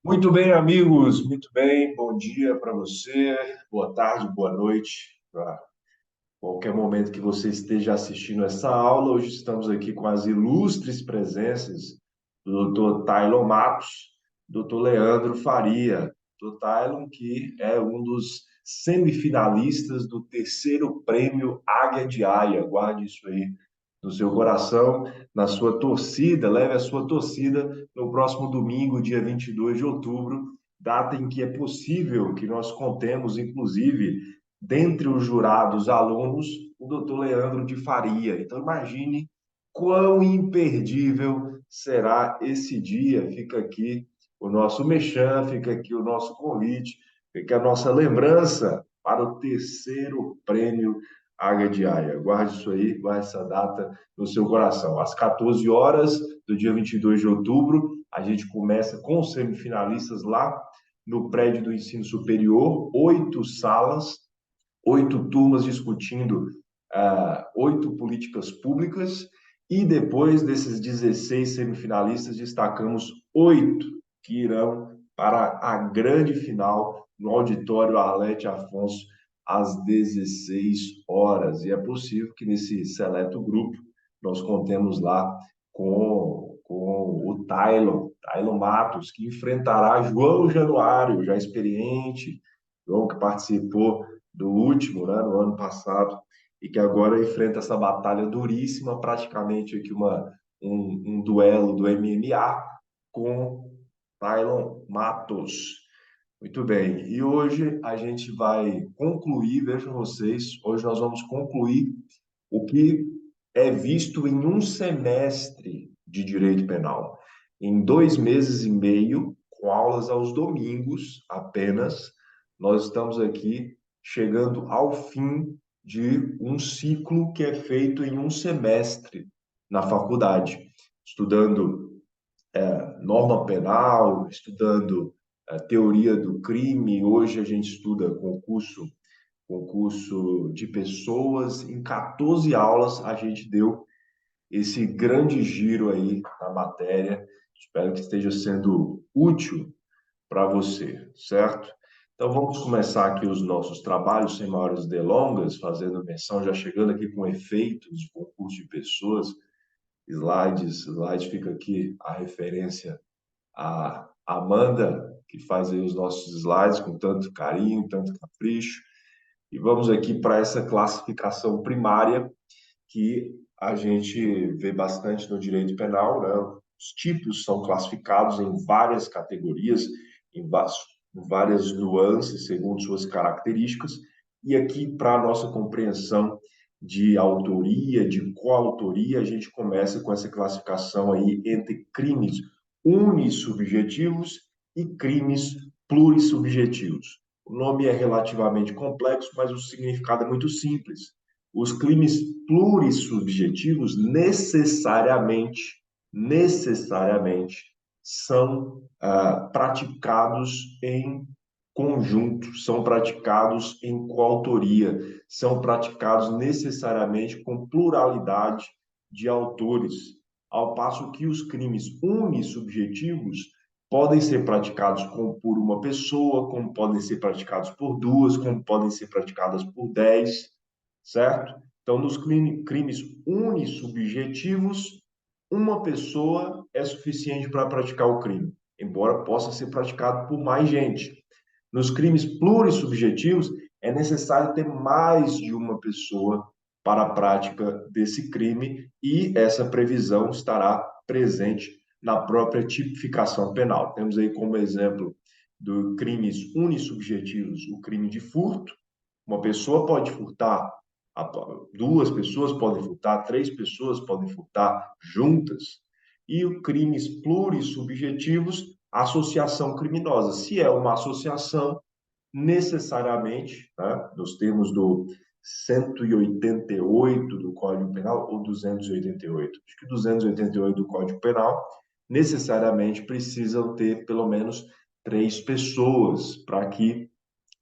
Muito bem, amigos, muito bem. Bom dia para você, boa tarde, boa noite, para qualquer momento que você esteja assistindo essa aula. Hoje estamos aqui com as ilustres presenças do Dr. Tailon Matos, Dr. Leandro Faria. Dr. Tailon, que é um dos semifinalistas do terceiro prêmio Águia de Aia. Guarde isso aí no seu coração, na sua torcida, leve a sua torcida no próximo domingo, dia 22 de outubro, data em que é possível que nós contemos, inclusive, dentre os jurados alunos, o doutor Leandro de Faria. Então, imagine quão imperdível será esse dia. Fica aqui o nosso mexã, fica aqui o nosso convite, fica a nossa lembrança para o terceiro prêmio Águia de Aia. Guarde isso aí, guarde essa data no seu coração. Às 14 horas do dia 22 de outubro, a gente começa com os semifinalistas lá no prédio do ensino superior, 8 salas, 8 turmas discutindo 8 políticas públicas, e depois desses 16 semifinalistas, destacamos 8 que irão para a grande final no auditório Arlete Afonso às 16 horas. E é possível que nesse seleto grupo nós contemos lá com o Tailon Matos, que enfrentará João Januário, já experiente, João que participou do último, né, no ano passado, e que agora enfrenta essa batalha duríssima, praticamente aqui um duelo do MMA com Tailon Matos. Muito bem, e hoje a gente vai concluir, vejam vocês, hoje nós vamos concluir o que é visto em um semestre de direito penal. Em 2 meses e meio, com aulas aos domingos apenas, nós estamos aqui chegando ao fim de um ciclo que é feito em um semestre na faculdade, estudando norma penal, estudando teoria do crime. Hoje a gente estuda concurso de pessoas. Em 14 aulas a gente deu esse grande giro aí na matéria. Espero que esteja sendo útil para você, certo? Então vamos começar aqui os nossos trabalhos sem maiores delongas, fazendo menção, já chegando aqui com efeitos de concurso de pessoas, slides, fica aqui a referência a Amanda, que faz aí os nossos slides com tanto carinho, tanto capricho. E vamos aqui para essa classificação primária que a gente vê bastante no direito penal, né? Os tipos são classificados em várias categorias, em várias nuances, segundo suas características, e aqui, para a nossa compreensão de autoria, de coautoria, a gente começa com essa classificação aí entre crimes unissubjetivos e crimes plurissubjetivos. O nome é relativamente complexo, mas o significado é muito simples. Os crimes plurissubjetivos necessariamente são praticados em conjunto, são praticados em coautoria, são praticados necessariamente com pluralidade de autores, ao passo que os crimes unissubjetivos podem ser praticados por uma pessoa, como podem ser praticados por duas, como podem ser praticadas por 10, certo? Então, nos crimes unissubjetivos, uma pessoa é suficiente para praticar o crime, embora possa ser praticado por mais gente. Nos crimes plurissubjetivos, é necessário ter mais de uma pessoa para a prática desse crime, e essa previsão estará presente na própria tipificação penal. Temos aí como exemplo de crimes unissubjetivos o crime de furto. Uma pessoa pode furtar, 2 pessoas podem furtar, 3 pessoas podem furtar juntas. E os crimes plurissubjetivos, associação criminosa. Se é uma associação, necessariamente, né, nos termos do 188 do Código Penal ou 288, acho que 288 do Código Penal, necessariamente precisam ter pelo menos 3 pessoas para que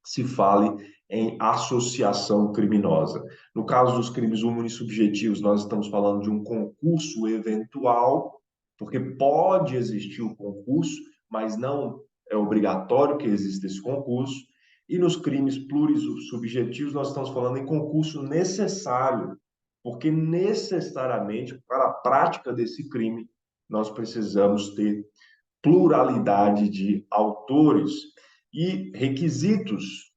se fale em associação criminosa. No caso dos crimes unissubjetivos, nós estamos falando de um concurso eventual, porque pode existir o concurso, mas não é obrigatório que exista esse concurso. E nos crimes plurissubjetivos, nós estamos falando em concurso necessário, porque necessariamente, para a prática desse crime, nós precisamos ter pluralidade de autores e requisitos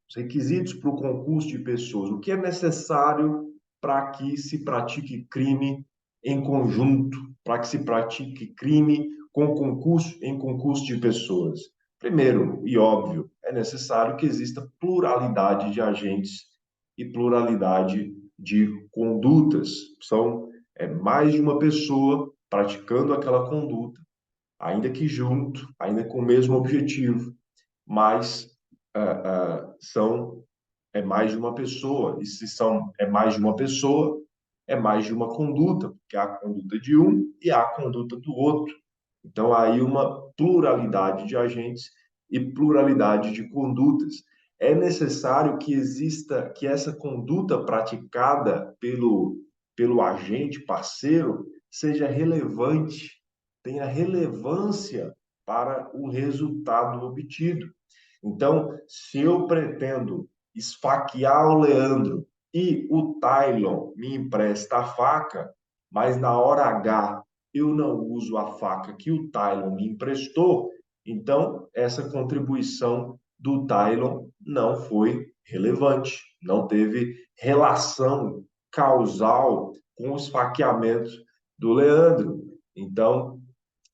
para o concurso de pessoas. O que é necessário para que se pratique crime em conjunto, para que se pratique crime com concurso em concurso de pessoas? Primeiro, e óbvio, é necessário que exista pluralidade de agentes e pluralidade de condutas. São mais de uma pessoa praticando aquela conduta, ainda que junto, ainda com o mesmo objetivo, mas são mais de uma pessoa. E se é mais de uma pessoa, é mais de uma conduta, porque há a conduta de um e há a conduta do outro. Então, há aí uma pluralidade de agentes e pluralidade de condutas. É necessário que exista, que essa conduta praticada pelo agente parceiro seja relevante, tenha relevância para o resultado obtido. Então, se eu pretendo esfaquear o Leandro e o Tylon me empresta a faca, mas na hora H eu não uso a faca que o Tylon me emprestou, então essa contribuição do Tylon não foi relevante, não teve relação causal com o esfaqueamento do Leandro. Então,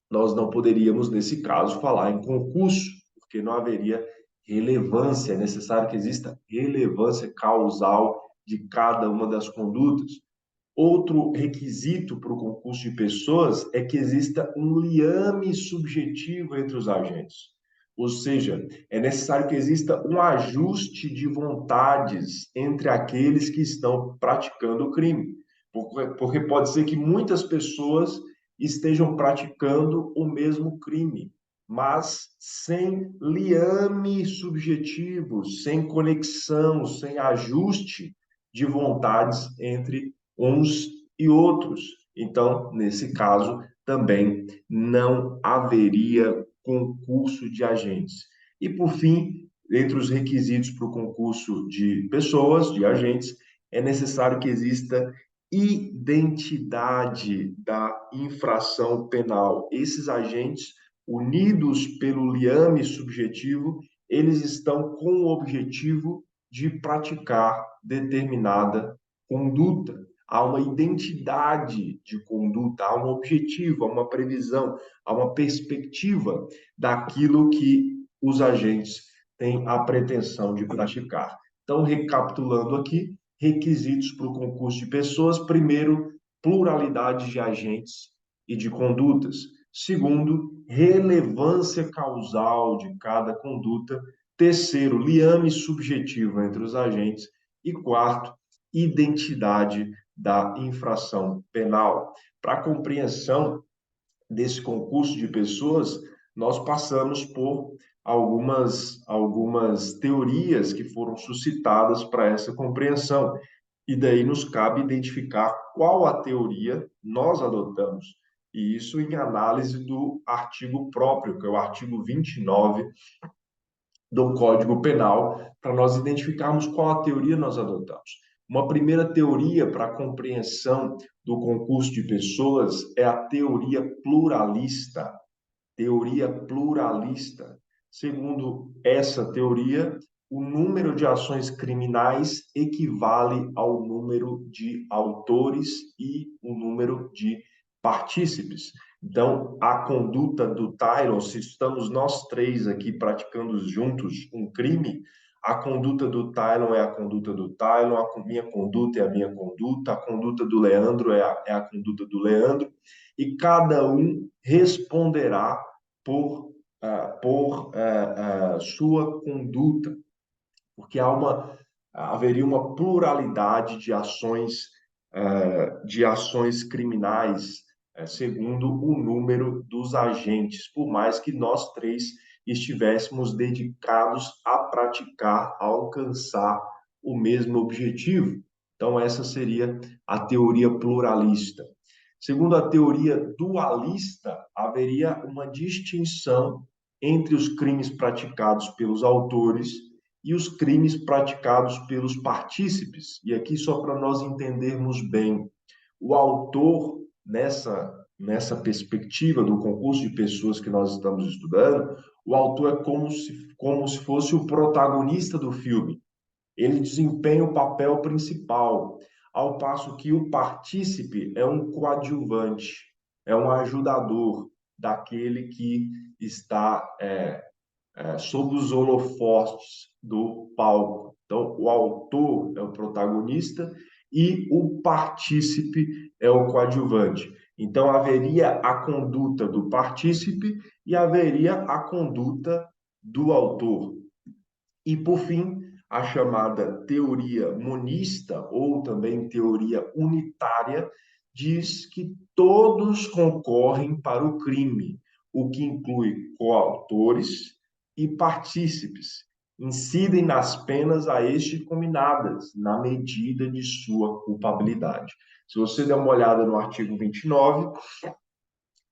nós não poderíamos, nesse caso, falar em concurso, porque não haveria relevância, é necessário que exista relevância causal de cada uma das condutas. Outro requisito para o concurso de pessoas é que exista um liame subjetivo entre os agentes. Ou seja, é necessário que exista um ajuste de vontades entre aqueles que estão praticando o crime. Porque pode ser que muitas pessoas estejam praticando o mesmo crime, mas sem liame subjetivo, sem conexão, sem ajuste de vontades entre uns e outros. Então, nesse caso, também não haveria concurso de agentes. E, por fim, entre os requisitos para o concurso de pessoas, de agentes, é necessário que exista identidade da infração penal. Esses agentes, unidos pelo liame subjetivo, eles estão com o objetivo de praticar determinada conduta. Há uma identidade de conduta, há um objetivo, há uma previsão, há uma perspectiva daquilo que os agentes têm a pretensão de praticar. Então, recapitulando aqui, requisitos para o concurso de pessoas: primeiro, pluralidade de agentes e de condutas; segundo, relevância causal de cada conduta; terceiro, liame subjetivo entre os agentes; e quarto, identidade da infração penal. Para a compreensão desse concurso de pessoas, nós passamos por algumas teorias que foram suscitadas para essa compreensão. E daí nos cabe identificar qual a teoria nós adotamos. E isso em análise do artigo próprio, que é o artigo 29 do Código Penal, para nós identificarmos qual a teoria nós adotamos. Uma primeira teoria para a compreensão do concurso de pessoas é a teoria pluralista. Teoria pluralista. Segundo essa teoria, o número de ações criminais equivale ao número de autores e o número de partícipes. Então, a conduta do Tylon, se estamos nós três aqui praticando juntos um crime, a conduta do Tylon é a conduta do Tylon, a minha conduta é a minha conduta, a conduta do Leandro é a conduta do Leandro, e cada um responderá por sua conduta, porque haveria uma pluralidade de ações criminais, segundo o número dos agentes, por mais que nós três estivéssemos dedicados a praticar, a alcançar o mesmo objetivo. Então, essa seria a teoria pluralista. Segundo a teoria dualista, haveria uma distinção entre os crimes praticados pelos autores e os crimes praticados pelos partícipes. E aqui, só para nós entendermos bem, o autor, nessa perspectiva do concurso de pessoas que nós estamos estudando, o autor é como se fosse o protagonista do filme. Ele desempenha o papel principal, ao passo que o partícipe é um coadjuvante, é um ajudador daquele que está sob os holofotes do palco. Então, o autor é o protagonista e o partícipe é o coadjuvante. Então, haveria a conduta do partícipe e haveria a conduta do autor. E, por fim, a chamada teoria monista, ou também teoria unitária, diz que todos concorrem para o crime, o que inclui coautores e partícipes. Incidem nas penas a este cominadas, na medida de sua culpabilidade. Se você der uma olhada no artigo 29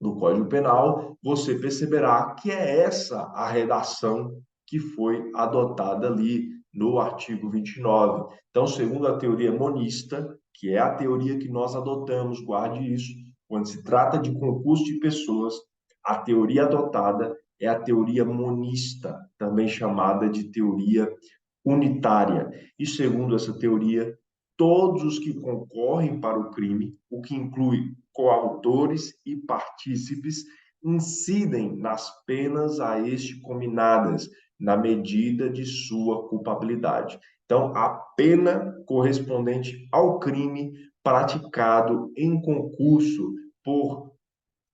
do Código Penal, você perceberá que é essa a redação que foi adotada ali no artigo 29. Então, segundo a teoria monista, que é a teoria que nós adotamos, guarde isso, quando se trata de concurso de pessoas, a teoria adotada é a teoria monista, também chamada de teoria unitária. E segundo essa teoria, todos os que concorrem para o crime, o que inclui coautores e partícipes, incidem nas penas a este cominadas, na medida de sua culpabilidade. Então, a pena correspondente ao crime praticado em concurso por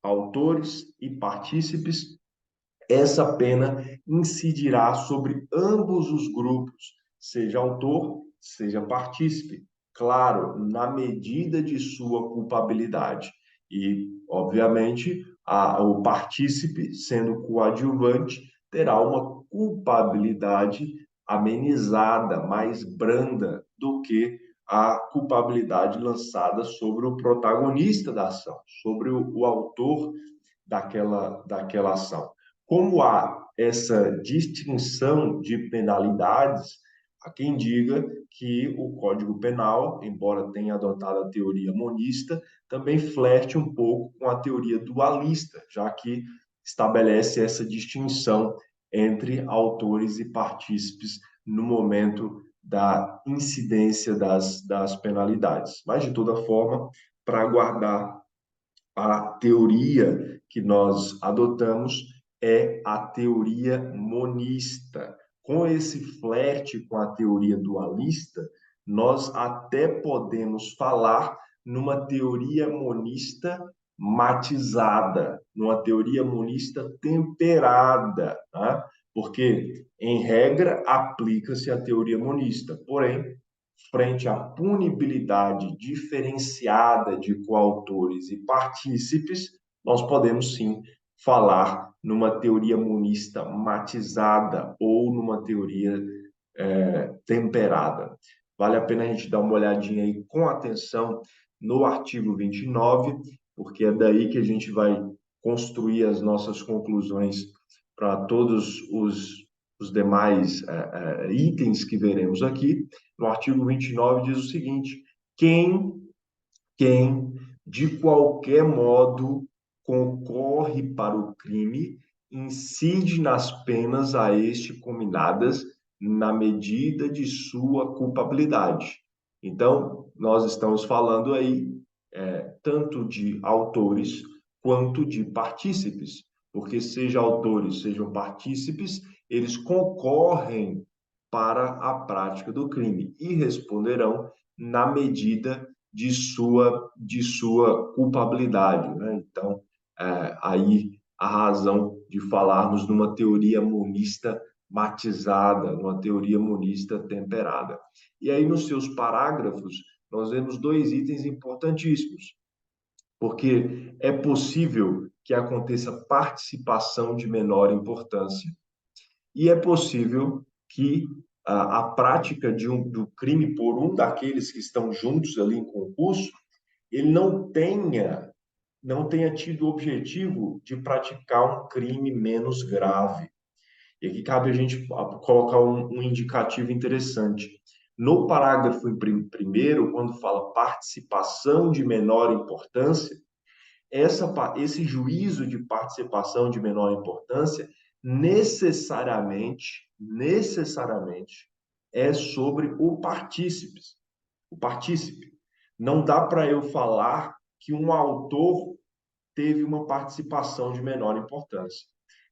autores e partícipes, essa pena incidirá sobre ambos os grupos, seja autor, seja partícipe, claro, na medida de sua culpabilidade. E, obviamente, o partícipe, sendo coadjuvante, terá uma culpabilidade amenizada, mais branda do que a culpabilidade lançada sobre o protagonista da ação, sobre o autor daquela ação. Como há essa distinção de penalidades, há quem diga que o Código Penal, embora tenha adotado a teoria monista, também flerte um pouco com a teoria dualista, já que estabelece essa distinção entre autores e partícipes no momento da incidência das penalidades. Mas, de toda forma, para guardar a teoria que nós adotamos é a teoria monista. Com esse flerte com a teoria dualista, nós até podemos falar numa teoria monista matizada, numa teoria monista temperada, né? Porque, em regra, aplica-se a teoria monista, porém, frente à punibilidade diferenciada de coautores e partícipes, nós podemos sim falar numa teoria monista matizada ou numa teoria temperada. Vale a pena a gente dar uma olhadinha aí com atenção no artigo 29, porque é daí que a gente vai construir as nossas conclusões para todos os demais itens que veremos aqui. No artigo 29 diz o seguinte: quem de qualquer modo concorre para o crime incide nas penas a este cominadas na medida de sua culpabilidade. Então, nós estamos falando aí tanto de autores quanto de partícipes, porque seja autores, sejam partícipes, eles concorrem para a prática do crime e responderão na medida de sua culpabilidade, né? Então, aí a razão de falarmos numa teoria monista matizada, numa teoria monista temperada. E aí, nos seus parágrafos, nós vemos dois itens importantíssimos, porque é possível que aconteça participação de menor importância e é possível que a prática do crime por um daqueles que estão juntos ali em concurso, ele não tenha não tenha tido o objetivo de praticar um crime menos grave. E aqui cabe a gente colocar um indicativo interessante. No parágrafo primeiro, quando fala participação de menor importância, esse juízo de participação de menor importância necessariamente é sobre o partícipe. O partícipe. Não dá para eu falar que um autor teve uma participação de menor importância.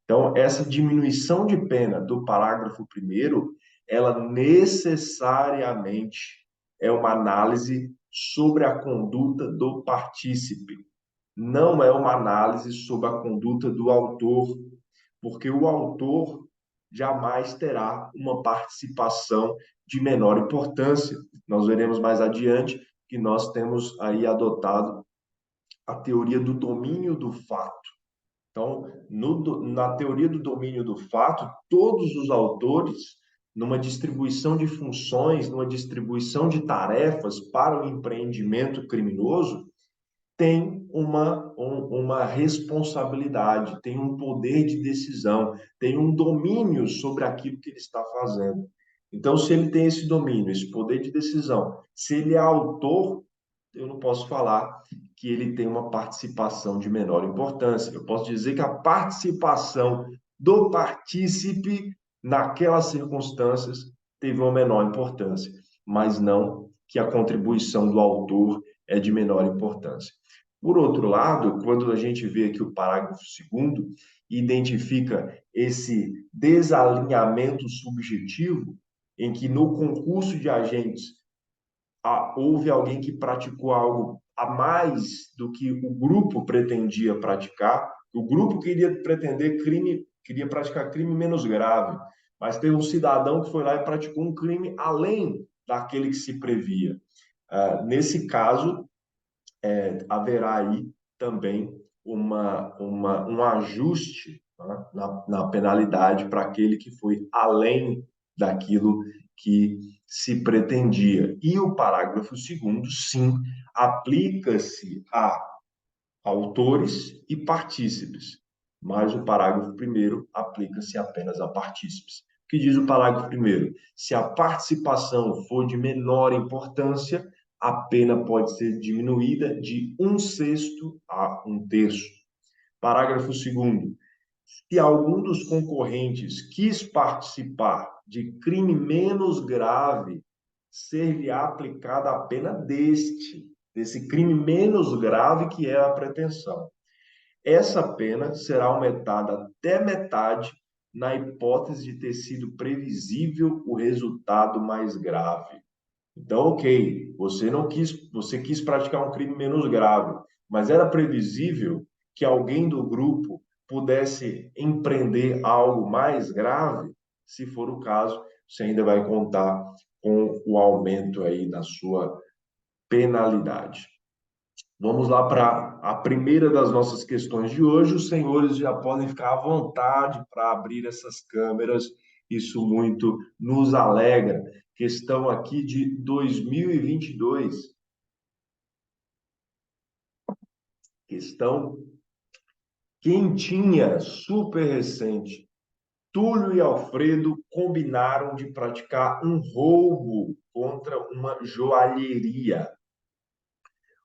Então, essa diminuição de pena do parágrafo primeiro, ela necessariamente é uma análise sobre a conduta do partícipe. Não é uma análise sobre a conduta do autor, porque o autor jamais terá uma participação de menor importância. Nós veremos mais adiante que nós temos aí adotado a teoria do domínio do fato. Então, na teoria do domínio do fato, todos os autores, numa distribuição de funções, numa distribuição de tarefas para o empreendimento criminoso, têm uma responsabilidade, têm um poder de decisão, têm um domínio sobre aquilo que ele está fazendo. Então, se ele tem esse domínio, esse poder de decisão, se ele é autor, eu não posso falar que ele tem uma participação de menor importância. Eu posso dizer que a participação do partícipe naquelas circunstâncias teve uma menor importância, mas não que a contribuição do autor é de menor importância. Por outro lado, quando a gente vê aqui o parágrafo segundo, identifica esse desalinhamento subjetivo, em que no concurso de agentes houve alguém que praticou algo a mais do que o grupo pretendia praticar. O grupo queria praticar crime menos grave, mas teve um cidadão que foi lá e praticou um crime além daquele que se previa. Nesse caso, haverá aí também um ajuste, né, na penalidade para aquele que foi além daquilo que se pretendia. E o parágrafo segundo, sim, aplica-se a autores e partícipes, mas o parágrafo primeiro aplica-se apenas a partícipes. O que diz o parágrafo primeiro? Se a participação for de menor importância, a pena pode ser diminuída de 1/6 a 1/3. Parágrafo segundo. Se algum dos concorrentes quis participar de crime menos grave, ser-lhe aplicada a pena desse crime menos grave que é a pretensão. Essa pena será aumentada até metade na hipótese de ter sido previsível o resultado mais grave. Então, ok, você quis praticar um crime menos grave, mas era previsível que alguém do grupo pudesse empreender algo mais grave? Se for o caso, você ainda vai contar com o aumento aí na sua penalidade. Vamos lá para a primeira das nossas questões de hoje. Os senhores já podem ficar à vontade para abrir essas câmeras, isso muito nos alegra. Questão aqui de 2022. Questão quentinha, super recente. Túlio e Alfredo combinaram de praticar um roubo contra uma joalheria.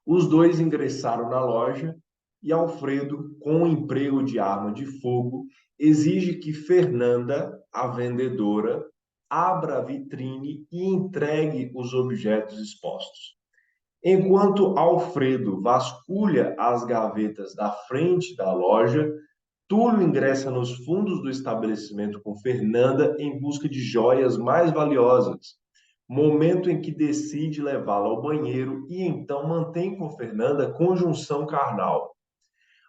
Os dois ingressaram na loja e Alfredo, com o emprego de arma de fogo, exige que Fernanda, a vendedora, abra a vitrine e entregue os objetos expostos. Enquanto Alfredo vasculha as gavetas da frente da loja, Túlio ingressa nos fundos do estabelecimento com Fernanda em busca de joias mais valiosas. Momento em que decide levá-la ao banheiro e então mantém com Fernanda conjunção carnal.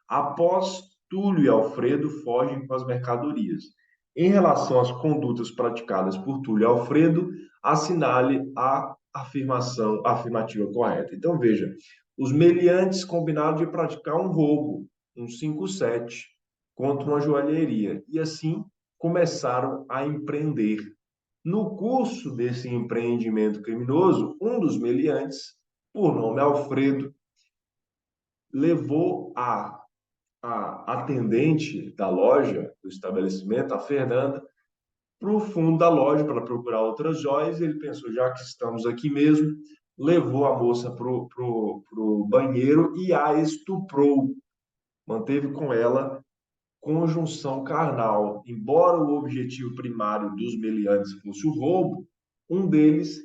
Após Túlio e Alfredo fogem com as mercadorias. Em relação às condutas praticadas por Túlio e Alfredo, assinale a afirmativa correta. Então, veja, os meliantes combinaram de praticar um roubo, um 5-7, contra uma joalheria, e assim começaram a empreender. No curso desse empreendimento criminoso, um dos meliantes, por nome Alfredo, levou a atendente da loja, do estabelecimento, a Fernanda, para o fundo da loja para procurar outras joias. Ele pensou, já que estamos aqui mesmo, levou a moça para o banheiro e a estuprou. Manteve com ela conjunção carnal. Embora o objetivo primário dos meliantes fosse o roubo, um deles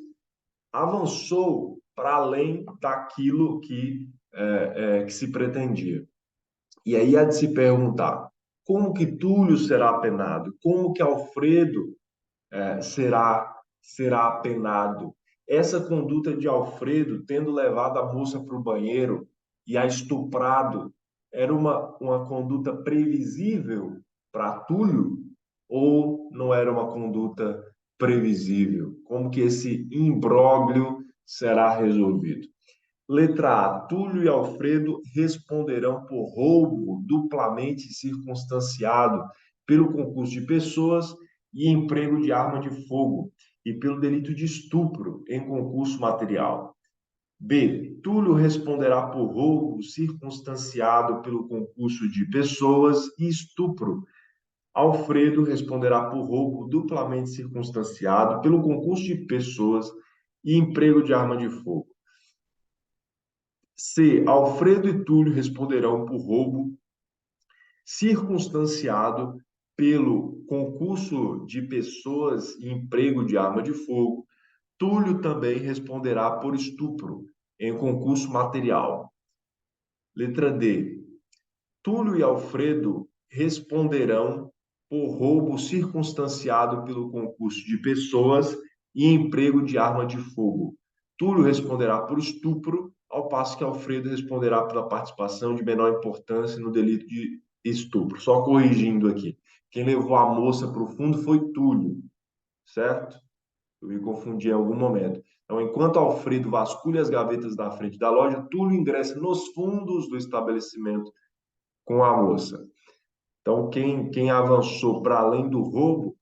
avançou para além daquilo que se pretendia. E aí há de se perguntar, como que Túlio será penado? Como que Alfredo será apenado? Essa conduta de Alfredo, tendo levado a moça para o banheiro e a estuprado, era uma conduta previsível para Túlio ou não era uma conduta previsível? Como que esse imbróglio será resolvido? Letra A. Túlio e Alfredo responderão por roubo duplamente circunstanciado pelo concurso de pessoas e emprego de arma de fogo e pelo delito de estupro em concurso material. B. Túlio responderá por roubo circunstanciado pelo concurso de pessoas e estupro. Alfredo responderá por roubo duplamente circunstanciado pelo concurso de pessoas e emprego de arma de fogo. C. Alfredo e Túlio responderão por roubo circunstanciado pelo concurso de pessoas e emprego de arma de fogo. Túlio também responderá por estupro em concurso material. Letra D. Túlio e Alfredo responderão por roubo circunstanciado pelo concurso de pessoas e emprego de arma de fogo. Túlio responderá por estupro, ao passo que Alfredo responderá pela participação de menor importância no delito de estupro. Só corrigindo aqui. Quem levou a moça para o fundo foi Túlio, certo? Eu me confundi em algum momento. Então, enquanto Alfredo vasculha as gavetas da frente da loja, Túlio ingressa nos fundos do estabelecimento com a moça. Então, quem avançou para além do roubo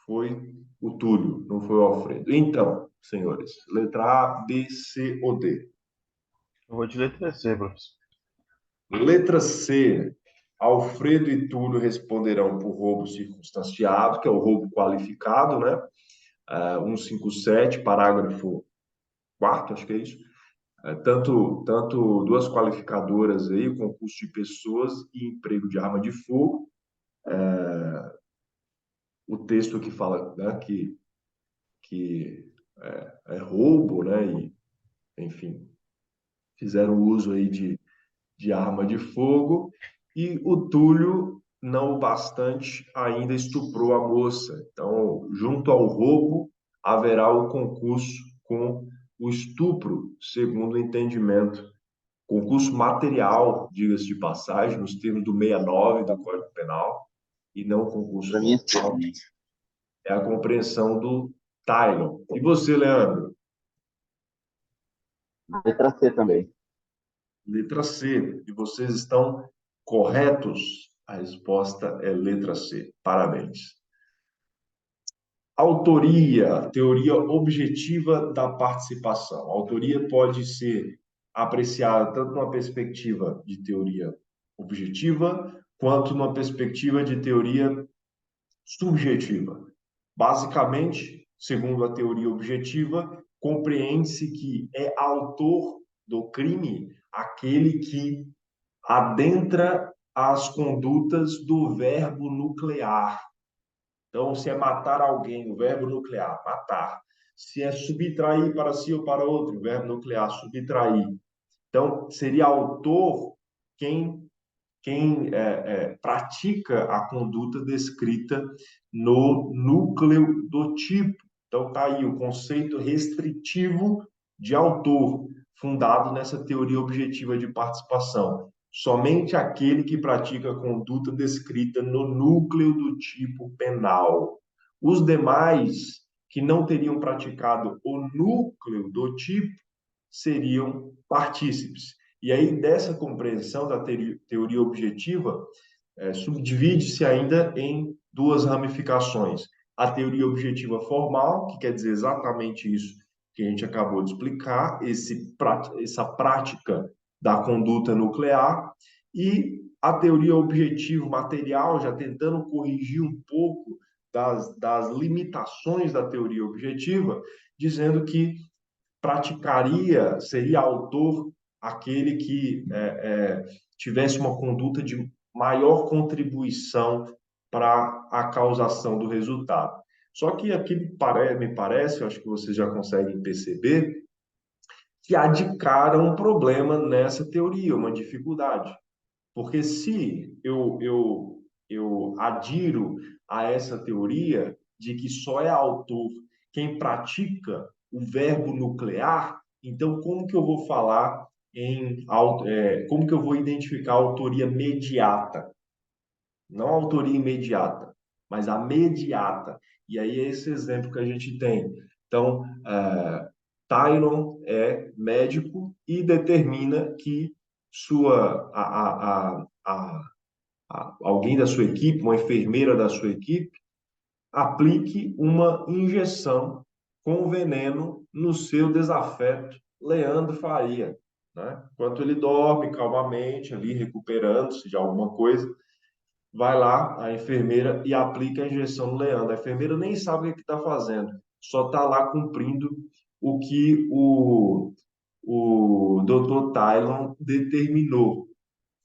foi o Túlio, não foi o Alfredo. Então, senhores, letra A, B, C ou D? Eu vou de letra C, professor. Letra C, Alfredo e Túlio responderão por roubo circunstanciado, que é o roubo qualificado, né? 157, parágrafo 4º, acho que é isso. Tanto duas qualificadoras aí, o concurso de pessoas e emprego de arma de fogo. O texto que fala, né, que é roubo, né, e, enfim, fizeram uso aí de arma de fogo, e o Túlio, não o bastante, ainda estuprou a moça. Então, junto ao roubo, haverá o concurso com o estupro, segundo o entendimento. Concurso material, diga-se de passagem, nos termos do 69 do Código Penal, e não concurso Para mim é C formal. também. É a compreensão do Tylon. E você, Leandro? Letra C também. Letra C. E vocês estão corretos. A resposta é letra C. Parabéns. Autoria, teoria objetiva da participação. A autoria pode ser apreciada tanto numa perspectiva de teoria objetiva, quanto numa perspectiva de teoria subjetiva. Basicamente, segundo a teoria objetiva, compreende-se que é autor do crime aquele que adentra as condutas do verbo nuclear. Então, se é matar alguém, o verbo nuclear, matar. Se é subtrair para si ou para outro, o verbo nuclear, subtrair. Então, seria autor quem pratica a conduta descrita no núcleo do tipo. Então, está aí o conceito restritivo de autor, fundado nessa teoria objetiva de participação. Somente aquele que pratica a conduta descrita no núcleo do tipo penal. Os demais que não teriam praticado o núcleo do tipo seriam partícipes. E aí, dessa compreensão da teoria objetiva, subdivide-se ainda em duas ramificações. A teoria objetiva formal, que quer dizer exatamente isso que a gente acabou de explicar, essa prática da conduta nuclear, e a teoria objetivo material, já tentando corrigir um pouco das limitações da teoria objetiva, dizendo que seria autor aquele que tivesse uma conduta de maior contribuição para a causação do resultado. Só que aqui me parece, eu acho que vocês já conseguem perceber, que há de cara um problema nessa teoria, uma dificuldade. Porque se eu adiro a essa teoria de que só é autor quem pratica o verbo nuclear, então como que eu vou falar como que eu vou identificar a autoria mediata? Não a autoria imediata, mas a mediata. E aí é esse exemplo que a gente tem. Então, Tyron é médico e determina que alguém da sua equipe, uma enfermeira da sua equipe, aplique uma injeção com veneno no seu desafeto, Leandro Faria. Né? Enquanto ele dorme calmamente, ali recuperando-se de alguma coisa, vai lá a enfermeira e aplica a injeção no Leandro. A enfermeira nem sabe o que está fazendo, só está lá cumprindo o que o Dr. Tylon determinou.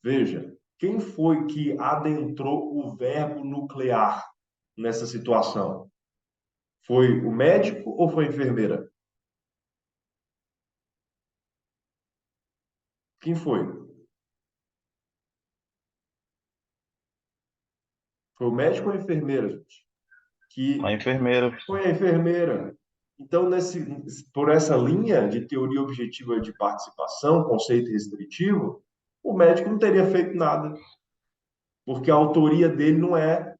Veja, quem foi que adentrou o verbo nuclear nessa situação? Foi o médico ou foi a enfermeira? Quem foi? Foi o médico ou a enfermeira, gente? A Que enfermeira, foi a enfermeira. Então, por essa linha de teoria objetiva de participação, conceito restritivo, o médico não teria feito nada, porque a autoria dele não é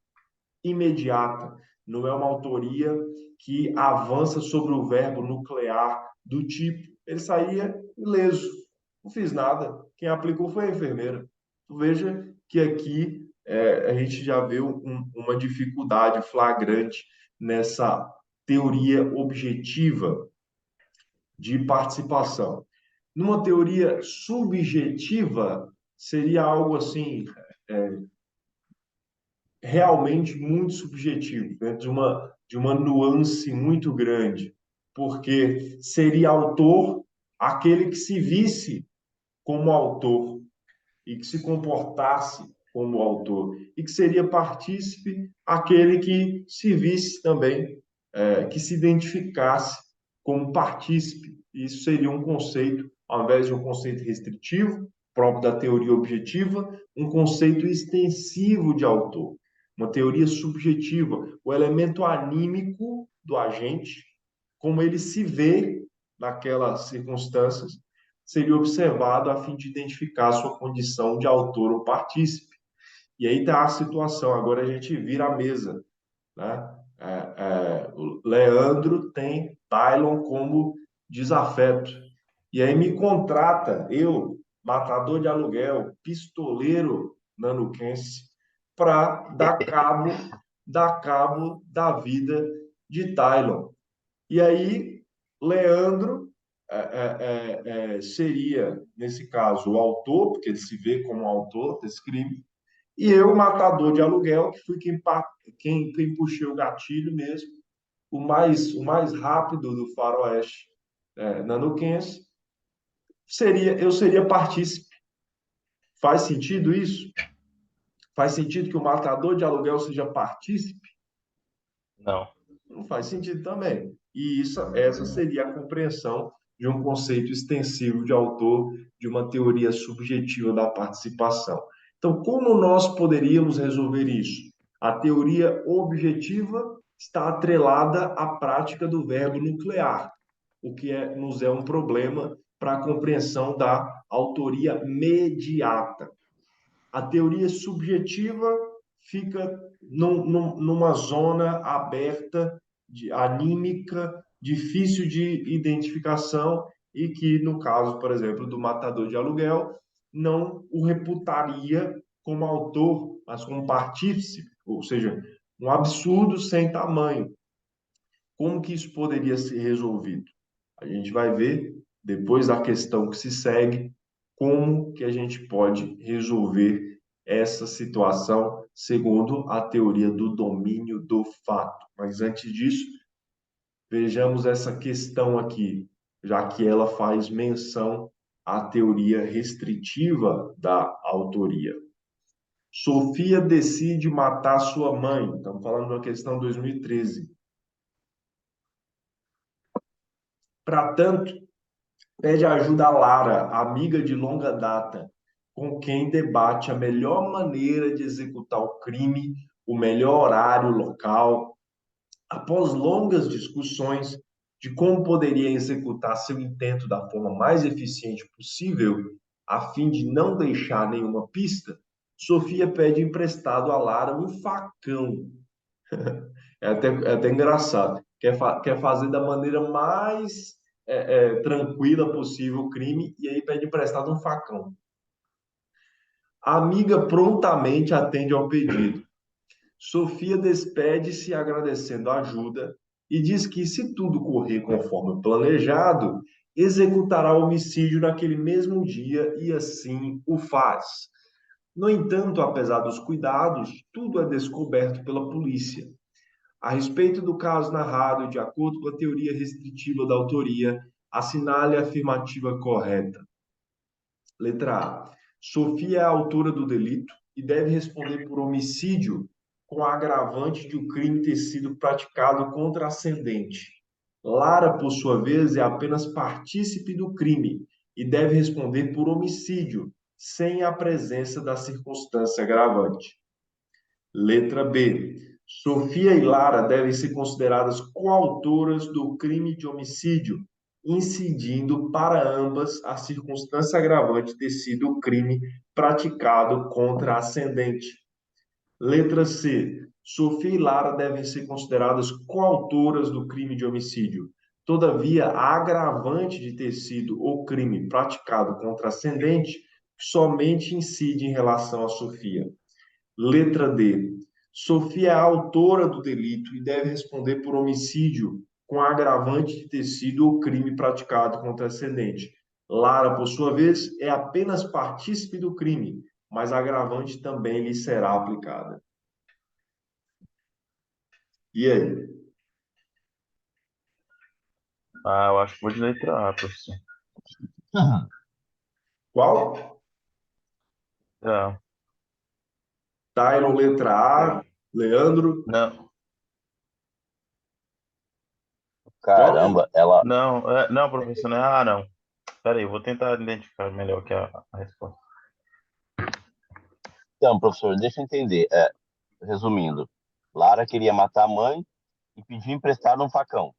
imediata, não é uma autoria que avança sobre o verbo nuclear do tipo. Ele saía ileso, não fiz nada. Quem aplicou foi a enfermeira. Veja que aqui a gente já vê uma dificuldade flagrante nessa teoria objetiva de participação. Numa teoria subjetiva, seria algo assim, realmente muito subjetivo, né? De uma nuance muito grande, porque seria autor aquele que se visse como autor e que se comportasse como autor, e que seria partícipe aquele que se visse também, que se identificasse como partícipe. Isso seria um conceito, ao invés de um conceito restritivo, próprio da teoria objetiva, um conceito extensivo de autor, uma teoria subjetiva, o elemento anímico do agente, como ele se vê naquelas circunstâncias, seria observado a fim de identificar a sua condição de autor ou partícipe. E aí está a situação, agora a gente vira a mesa. Né? O Leandro tem Tylon como desafeto. E aí me contrata, eu, matador de aluguel, pistoleiro nanuquense, para dar cabo da vida de Tylon. E aí, Leandro seria, nesse caso, o autor, porque ele se vê como autor desse crime, e eu, matador de aluguel, que fui quem puxei o gatilho mesmo, o mais rápido do faroeste nanuquense, eu seria partícipe. Faz sentido isso? Faz sentido que o matador de aluguel seja partícipe? não. Não faz sentido também. E essa seria a compreensão de um conceito extensivo de autor de uma teoria subjetiva da participação. Então, como nós poderíamos resolver isso? A teoria objetiva está atrelada à prática do verbo nuclear, o que nos é um problema para a compreensão da autoria mediata. A teoria subjetiva fica numa zona aberta, anímica, difícil de identificação e que, no caso, por exemplo, do matador de aluguel, não o reputaria como autor, mas como partícipe, ou seja, um absurdo sem tamanho. Como que isso poderia ser resolvido? A gente vai ver depois da questão que se segue, como que a gente pode resolver essa situação segundo a teoria do domínio do fato. Mas antes disso, vejamos essa questão aqui, já que ela faz menção à teoria restritiva da autoria. Sofia decide matar sua mãe. Estamos falando de uma questão 2013. Para tanto, pede ajuda a Lara, amiga de longa data, com quem debate a melhor maneira de executar o crime, o melhor horário, local. Após longas discussões de como poderia executar seu intento da forma mais eficiente possível, a fim de não deixar nenhuma pista, Sofia pede emprestado a Lara um facão. É até engraçado. Quer fazer da maneira mais tranquila possível o crime e aí pede emprestado um facão. A amiga prontamente atende ao pedido. Sofia despede-se agradecendo a ajuda e diz que, se tudo correr conforme planejado, executará o homicídio naquele mesmo dia e assim o faz. No entanto, apesar dos cuidados, tudo é descoberto pela polícia. A respeito do caso narrado, de acordo com a teoria restritiva da autoria, assinale a afirmativa correta. Letra A. Sofia é a autora do delito e deve responder por homicídio com a agravante de o crime ter sido praticado contra ascendente. Lara, por sua vez, é apenas partícipe do crime e deve responder por homicídio, sem a presença da circunstância agravante. Letra B. Sofia e Lara devem ser consideradas coautoras do crime de homicídio, incidindo para ambas a circunstância agravante de ter sido o crime praticado contra a ascendente. Letra C. Sofia e Lara devem ser consideradas coautoras do crime de homicídio. Todavia, a agravante de ter sido o crime praticado contra a ascendente somente incide em relação a Sofia. Letra D. Sofia é a autora do delito e deve responder por homicídio, com a agravante de ter sido o crime praticado contra a ascendente. Lara, por sua vez, é apenas partícipe do crime, mas a agravante também lhe será aplicada. E aí? Ah, eu acho que vou de letra A, professor. Qual? Não, Tyron, letra A. Leandro? não, Qual? Caramba, ela. não, professor, não é A, não. Pera aí, eu vou tentar identificar melhor aqui a resposta. Então, professor, deixa eu entender. Resumindo, Lara queria matar a mãe e pediu emprestado um facão.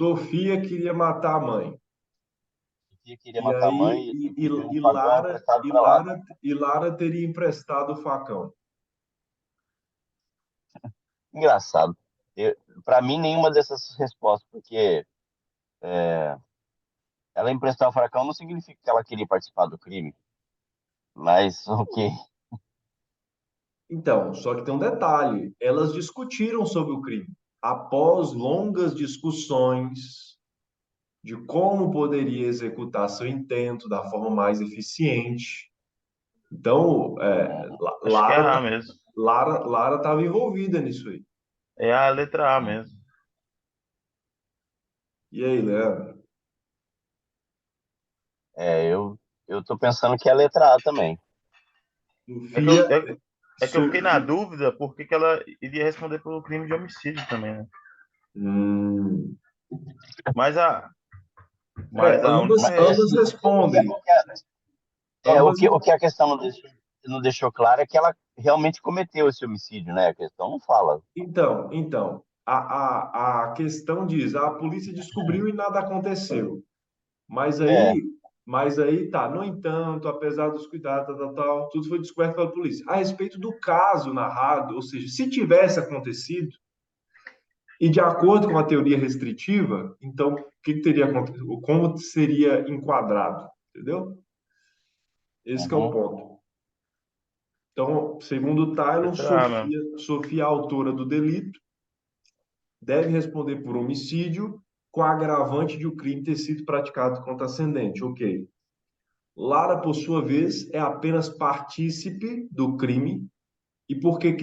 Sofia queria matar a mãe. Sofia queria E matar a aí, mãe e e, pediu um e, e facão Lara, emprestado e para Lara. Lara, e Lara teria emprestado o facão. Engraçado. Para mim, nenhuma dessas respostas, porque ela emprestar o facão não significa que ela queria participar do crime. Mas, ok. Então, só que tem um detalhe: elas discutiram sobre o crime. Após longas discussões de como poderia executar seu intento da forma mais eficiente. Então, Uhum. Acho que é Lara A mesmo. Lara estava envolvida nisso aí. É a letra A mesmo. E aí, Leandro? Eu tô pensando que é a letra A também. É que eu, Sofia, é, é que eu fiquei na Sofia, dúvida porque que ela iria responder pelo crime de homicídio também, né? hum, Mas a, mas a única. ambas respondem. Ambas. O que a questão não deixou claro é que ela realmente cometeu esse homicídio, né? A questão não fala. Então, a questão diz, a polícia descobriu e nada aconteceu. Mas É, aí, mas aí tá. No entanto, apesar dos cuidados, tal, tudo foi descoberto pela polícia. A respeito do caso narrado, ou seja, se tivesse acontecido, e de acordo com a teoria restritiva, então o que teria acontecido? Como seria enquadrado? Entendeu? Esse que é o uhum. ponto. Então, segundo Tylon, Letra A mesmo. Sofia, a autora do delito, deve responder por homicídio com a agravante de o crime ter sido praticado contra ascendente. Ok. Lara, por sua vez, é apenas partícipe do crime. E por que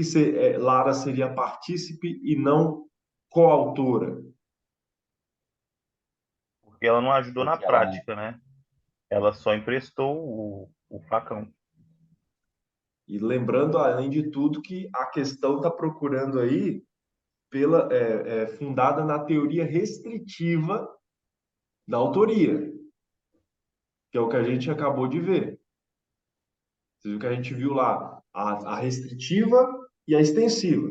Lara seria partícipe e não coautora? Porque ela não ajudou na Porque ela. prática, né? Ela só emprestou o facão. E lembrando, além de tudo, que a questão está procurando aí fundada na teoria restritiva da autoria, que é o que a gente acabou de ver. Você viu que a gente viu lá a restritiva e a extensiva.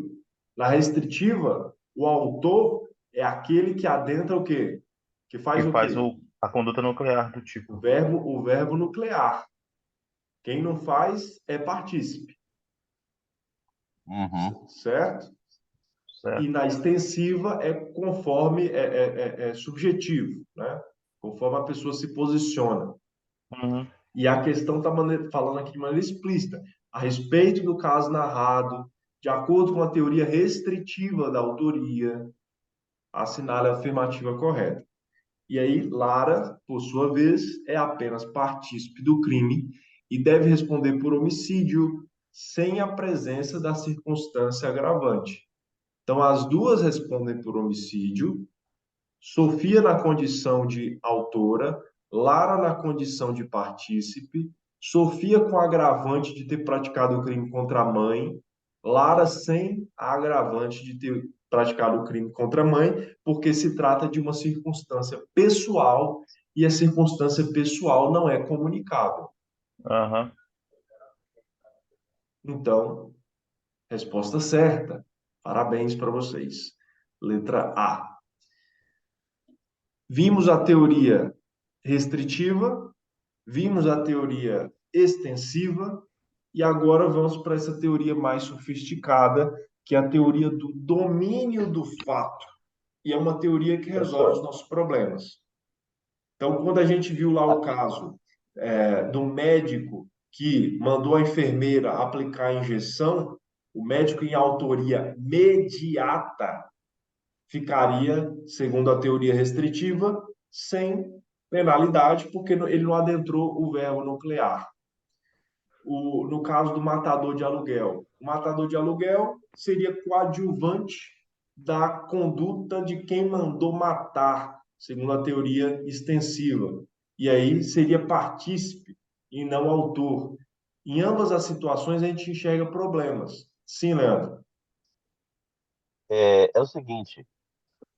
Na restritiva, o autor é aquele que adentra o quê? Que faz Que o faz quê? a conduta nuclear do O tipo. verbo, o verbo nuclear. Quem não faz é partícipe, Uhum. certo? E Certo? na extensiva é conforme é subjetivo, né? Conforme a pessoa se posiciona. Uhum. E a questão está falando aqui de maneira explícita a respeito do caso narrado, de acordo com a teoria restritiva da autoria, assinale a afirmativa correta. E aí, Lara, por sua vez, é apenas partícipe do crime e deve responder por homicídio sem a presença da circunstância agravante. Então, as duas respondem por homicídio, Sofia na condição de autora, Lara na condição de partícipe, Sofia com a agravante de ter praticado o crime contra a mãe, Lara sem a agravante de ter praticado o crime contra a mãe, porque se trata de uma circunstância pessoal e a circunstância pessoal não é comunicável. Aham. Então, resposta certa. Parabéns para vocês. Letra A. Vimos a teoria restritiva, vimos a teoria extensiva e agora vamos para essa teoria mais sofisticada, que é a teoria do domínio do fato. E é uma teoria que resolve os Professor, nossos problemas. Então, quando a gente viu lá o caso do médico que mandou a enfermeira aplicar a injeção, o médico em autoria mediata ficaria, segundo a teoria restritiva, sem penalidade, porque ele não adentrou o verbo nuclear. No caso do matador de aluguel, o matador de aluguel seria coadjuvante da conduta de quem mandou matar, segundo a teoria extensiva. E aí seria partícipe e não autor. Em ambas as situações a gente enxerga problemas. Sim, Leandro. é o seguinte: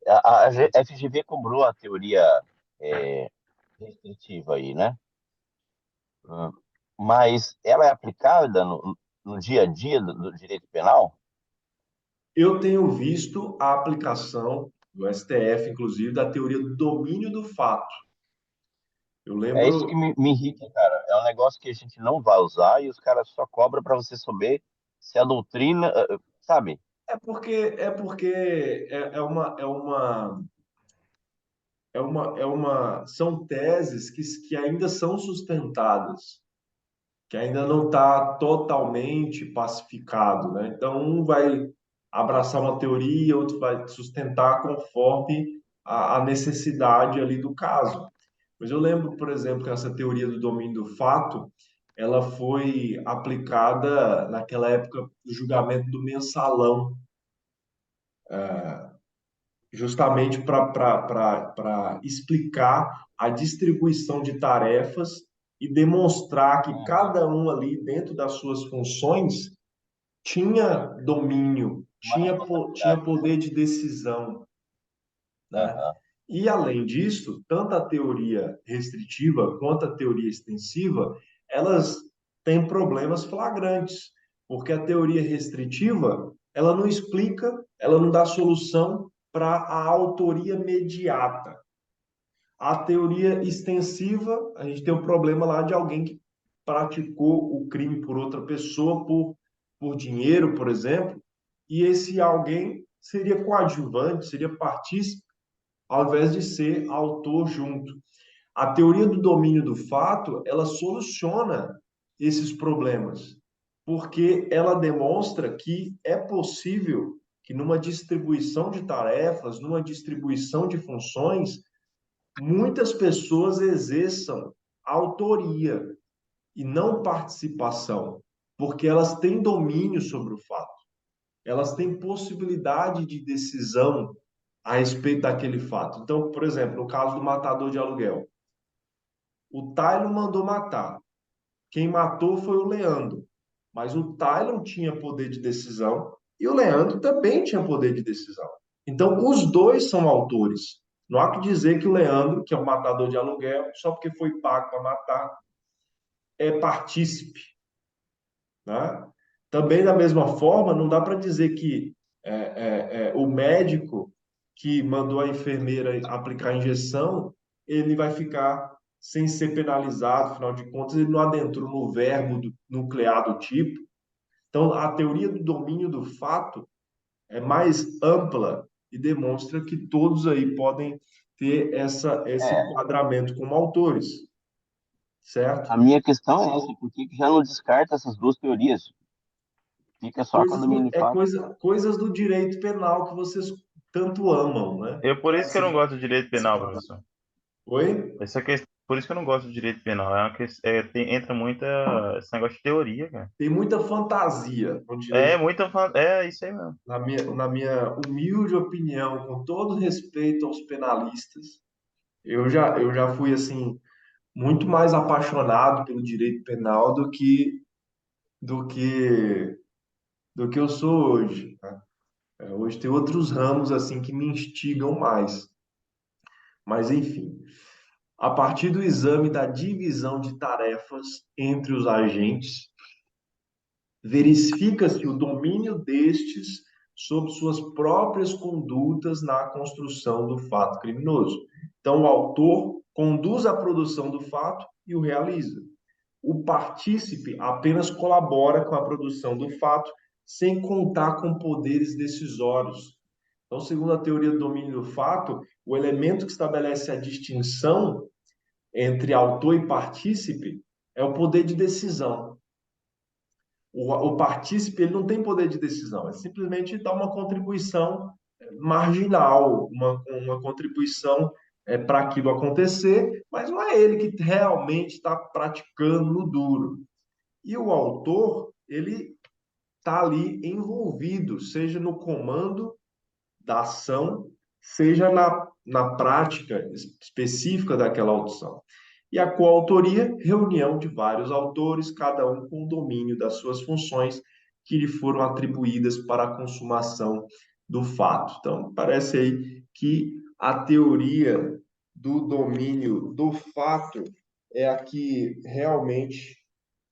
a FGV cobrou a teoria é, restritiva aí, né? Hum, Mas ela é aplicada no dia a dia do direito penal? Eu tenho visto a aplicação do STF, inclusive, da teoria do domínio do fato. Eu É isso que lembro, me irrita, cara. É um negócio que a gente não vai usar e os caras só cobram para você saber se a doutrina, sabe? são teses que ainda são sustentadas, que ainda não está totalmente pacificado, né? Então, um vai abraçar uma teoria, outro vai sustentar conforme a necessidade ali do caso. Mas eu lembro, por exemplo, que essa teoria do domínio do fato, ela foi aplicada naquela época do julgamento do mensalão, justamente para explicar a distribuição de tarefas e demonstrar que Uhum. cada um ali, dentro das suas funções, tinha domínio, Uma tinha responsabilidade, né? poder de decisão, né? Aham. E, além disso, tanto a teoria restritiva quanto a teoria extensiva, elas têm problemas flagrantes, porque a teoria restritiva, ela não explica, ela não dá solução para a autoria mediata. A teoria extensiva, a gente tem um problema lá de alguém que praticou o crime por outra pessoa por dinheiro, por exemplo, e esse alguém seria coadjuvante, seria partícipe, ao invés de ser autor junto. A teoria do domínio do fato, ela soluciona esses problemas, porque ela demonstra que é possível que numa distribuição de tarefas, numa distribuição de funções, muitas pessoas exerçam autoria. e não participação, porque elas têm domínio sobre o fato, elas têm possibilidade de decisão a respeito daquele fato. Então, por exemplo, no caso do matador de aluguel, o Tylon mandou matar. Quem matou foi o Leandro, mas o Tylon tinha poder de decisão e o Leandro também tinha poder de decisão. Então, os dois são autores. Não há que dizer que o Leandro, que é o matador de aluguel, só porque foi pago para matar, é partícipe, né? Também, da mesma forma, não dá para dizer que o médico que mandou a enfermeira aplicar a injeção, ele vai ficar sem ser penalizado, afinal de contas, ele não adentrou no verbo nuclear do tipo. Então, a teoria do domínio do fato é mais ampla e demonstra que todos aí podem ter esse É, enquadramento como autores, a certo? minha questão é essa, por que que já não descarta essas duas teorias? Fica só com o domínio de fato. Coisas do direito penal que vocês tanto amam, né? Por isso que eu não gosto do direito Se penal, falar. professor. Oi? Por isso que eu não gosto do direito penal. Entra muita esse negócio de teoria, cara. Tem muita fantasia no É direito. muita. É isso aí mesmo. Na minha humilde opinião, com todo respeito aos penalistas, eu já fui assim muito mais apaixonado pelo direito penal do que do que eu sou hoje, tá? Hoje tem outros ramos assim que me instigam mais. Mas enfim, a partir do exame da divisão de tarefas entre os agentes, verifica-se o domínio destes sobre suas próprias condutas na construção do fato criminoso. Então, o autor conduz a produção do fato e o realiza. O partícipe apenas colabora com a produção do fato, sem contar com poderes decisórios. Então, segundo a teoria do domínio do fato, o elemento que estabelece a distinção entre autor e partícipe é o poder de decisão. O partícipe ele não tem poder de decisão, é simplesmente dar uma contribuição marginal, uma contribuição para aquilo acontecer, mas não é ele que realmente está praticando no duro. E o autor, ele está ali envolvido, seja no comando da ação, seja na prática específica daquela audição. E a coautoria, reunião de vários autores, cada um com o domínio das suas funções que lhe foram atribuídas para a consumação do fato. Então, parece aí que a teoria do domínio do fato é a que realmente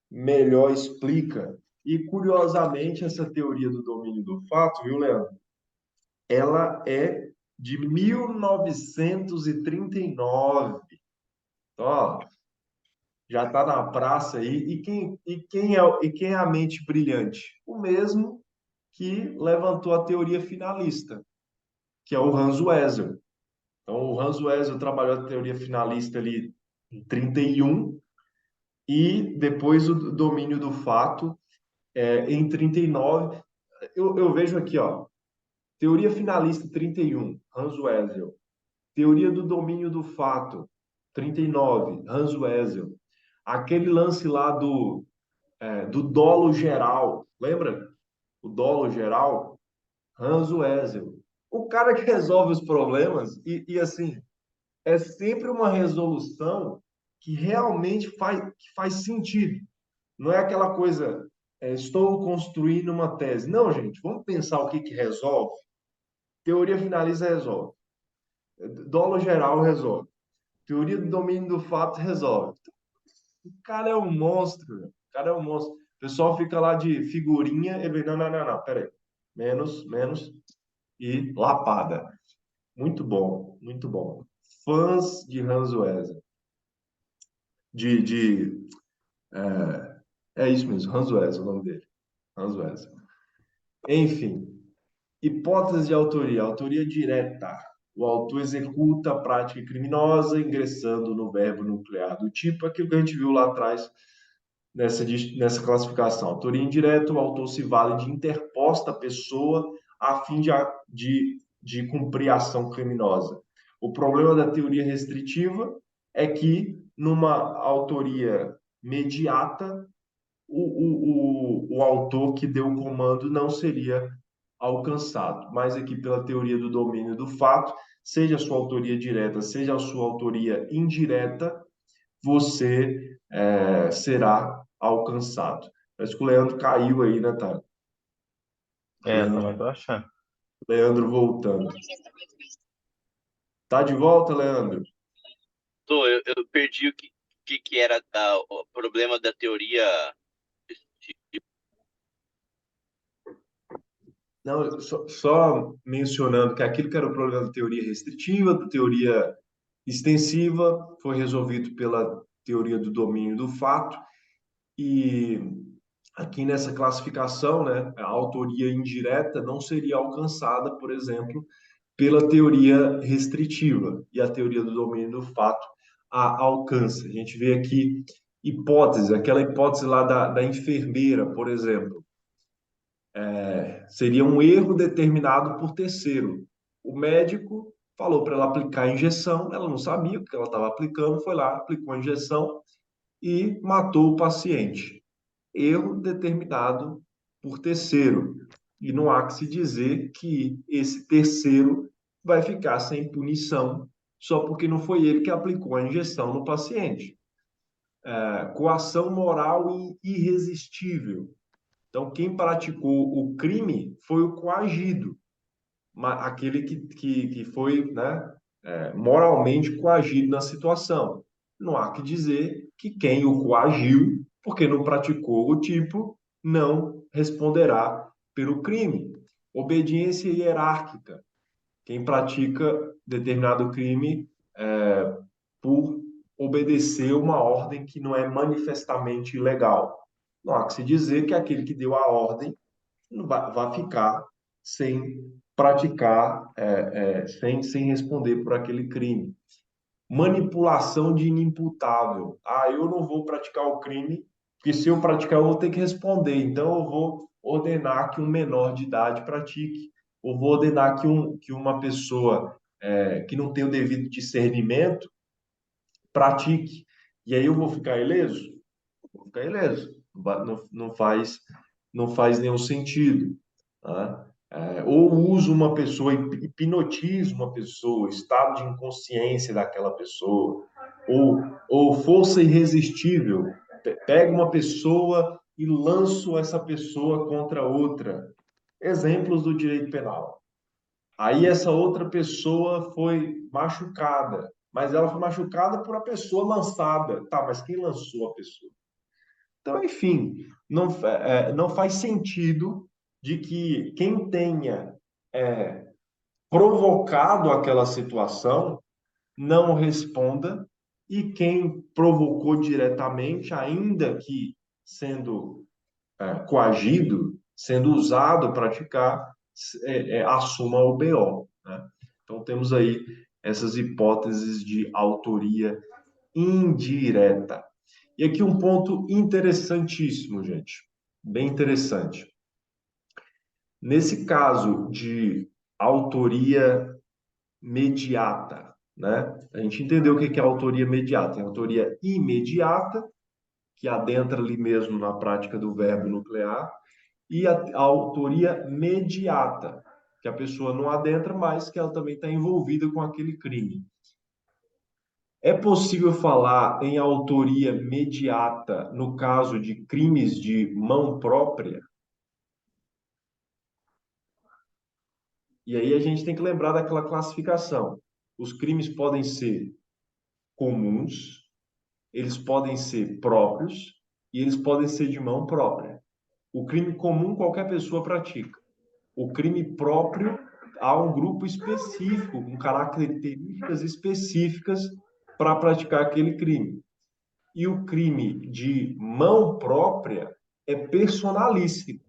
melhor explica. E, curiosamente, essa teoria do domínio do fato, viu, Leandro? Ela é de 1939. Então, ó, já está na praça aí. E quem é a mente brilhante? O mesmo que levantou a teoria finalista, que é o Hans Wessel. Então, o Hans Wessel trabalhou a teoria finalista ali em 31 e depois o domínio do fato em 39. Eu vejo aqui, ó, teoria finalista 31, Hans Wessel. Teoria do domínio do fato, 39, Hans Wessel. Aquele lance lá do dolo geral, lembra? O dolo geral, Hans Wessel. O cara que resolve os problemas e assim, é sempre uma resolução que realmente faz sentido. Não é aquela coisa, estou construindo uma tese. Não, gente, vamos pensar o que resolve. Teoria finalista resolve. Dolo geral resolve. Teoria do domínio do fato resolve. O cara é um monstro, velho. O cara é um monstro. O pessoal fica lá de figurinha, ele vem, não, peraí. Menos, menos e lapada. Muito bom, muito bom. Fãs de Hans Wessel. De é isso mesmo, Hans Wessel, o nome dele. Hans Wessel. Enfim, hipótese de autoria, autoria direta. O autor executa a prática criminosa ingressando no verbo nuclear do tipo, aquilo que a gente viu lá atrás nessa classificação. Autoria indireta, o autor se vale de interposta pessoa a fim de cumprir a ação criminosa. O problema da teoria restritiva é que, numa autoria mediata, o autor que deu o comando não seria alcançado. Mas aqui, pela teoria do domínio do fato, seja a sua autoria direta, seja a sua autoria indireta, você será alcançado. Parece que o Leandro caiu aí, né, tá? É, também tô achando. Leandro voltando. Tá de volta, Leandro? Eu perdi que era o problema da teoria. Não, só mencionando que aquilo que era o problema da teoria restritiva, da teoria extensiva, foi resolvido pela teoria do domínio do fato, e aqui nessa classificação, né, a autoria indireta não seria alcançada, por exemplo, pela teoria restritiva, e a teoria do domínio do fato a alcança. A gente vê aqui hipótese, aquela hipótese lá da enfermeira, por exemplo, seria um erro determinado por terceiro. O médico falou para ela aplicar a injeção, ela não sabia o que ela estava aplicando, foi lá, aplicou a injeção e matou o paciente. Erro determinado por terceiro. E não há que se dizer que esse terceiro vai ficar sem punição só porque não foi ele que aplicou a injeção no paciente. Coação moral irresistível. Então, quem praticou o crime foi o coagido, aquele que foi, né, moralmente coagido na situação. Não há que dizer que quem o coagiu, porque não praticou o tipo, não responderá pelo crime. Obediência hierárquica. Quem pratica determinado crime por obedecer uma ordem que não é manifestamente ilegal. Não há que se dizer que aquele que deu a ordem vai ficar sem praticar, sem responder por aquele crime. Manipulação de inimputável. Ah, eu não vou praticar o crime, porque se eu praticar, eu vou ter que responder. Então, eu vou ordenar que um menor de idade pratique, ou vou ordenar que uma pessoa que não tem o devido discernimento pratique. E aí eu vou ficar ileso? Vou ficar ileso. Não faz nenhum sentido. Tá? Ou uso uma pessoa, hipnotizo uma pessoa, estado de inconsciência daquela pessoa, ou força irresistível, pego uma pessoa e lanço essa pessoa contra outra. Exemplos do direito penal. Aí essa outra pessoa foi machucada, mas ela foi machucada por a pessoa lançada. Tá, mas quem lançou a pessoa? Então, enfim, não faz sentido de que quem tenha provocado aquela situação não responda e quem provocou diretamente, ainda que sendo coagido, sendo usado a praticar, assuma o BO. Né? Então, temos aí essas hipóteses de autoria indireta. E aqui um ponto interessantíssimo, gente, bem interessante. Nesse caso de autoria mediata, né? A gente entendeu o que é autoria mediata. É a autoria imediata, que adentra ali mesmo na prática do verbo nuclear, e a autoria mediata, que a pessoa não adentra, mas que ela também está envolvida com aquele crime. É possível falar em autoria mediata no caso de crimes de mão própria? E aí a gente tem que lembrar daquela classificação. Os crimes podem ser comuns, eles podem ser próprios e eles podem ser de mão própria. O crime comum qualquer pessoa pratica. O crime próprio há um grupo específico, com características específicas para praticar aquele crime. E o crime de mão própria é personalíssimo.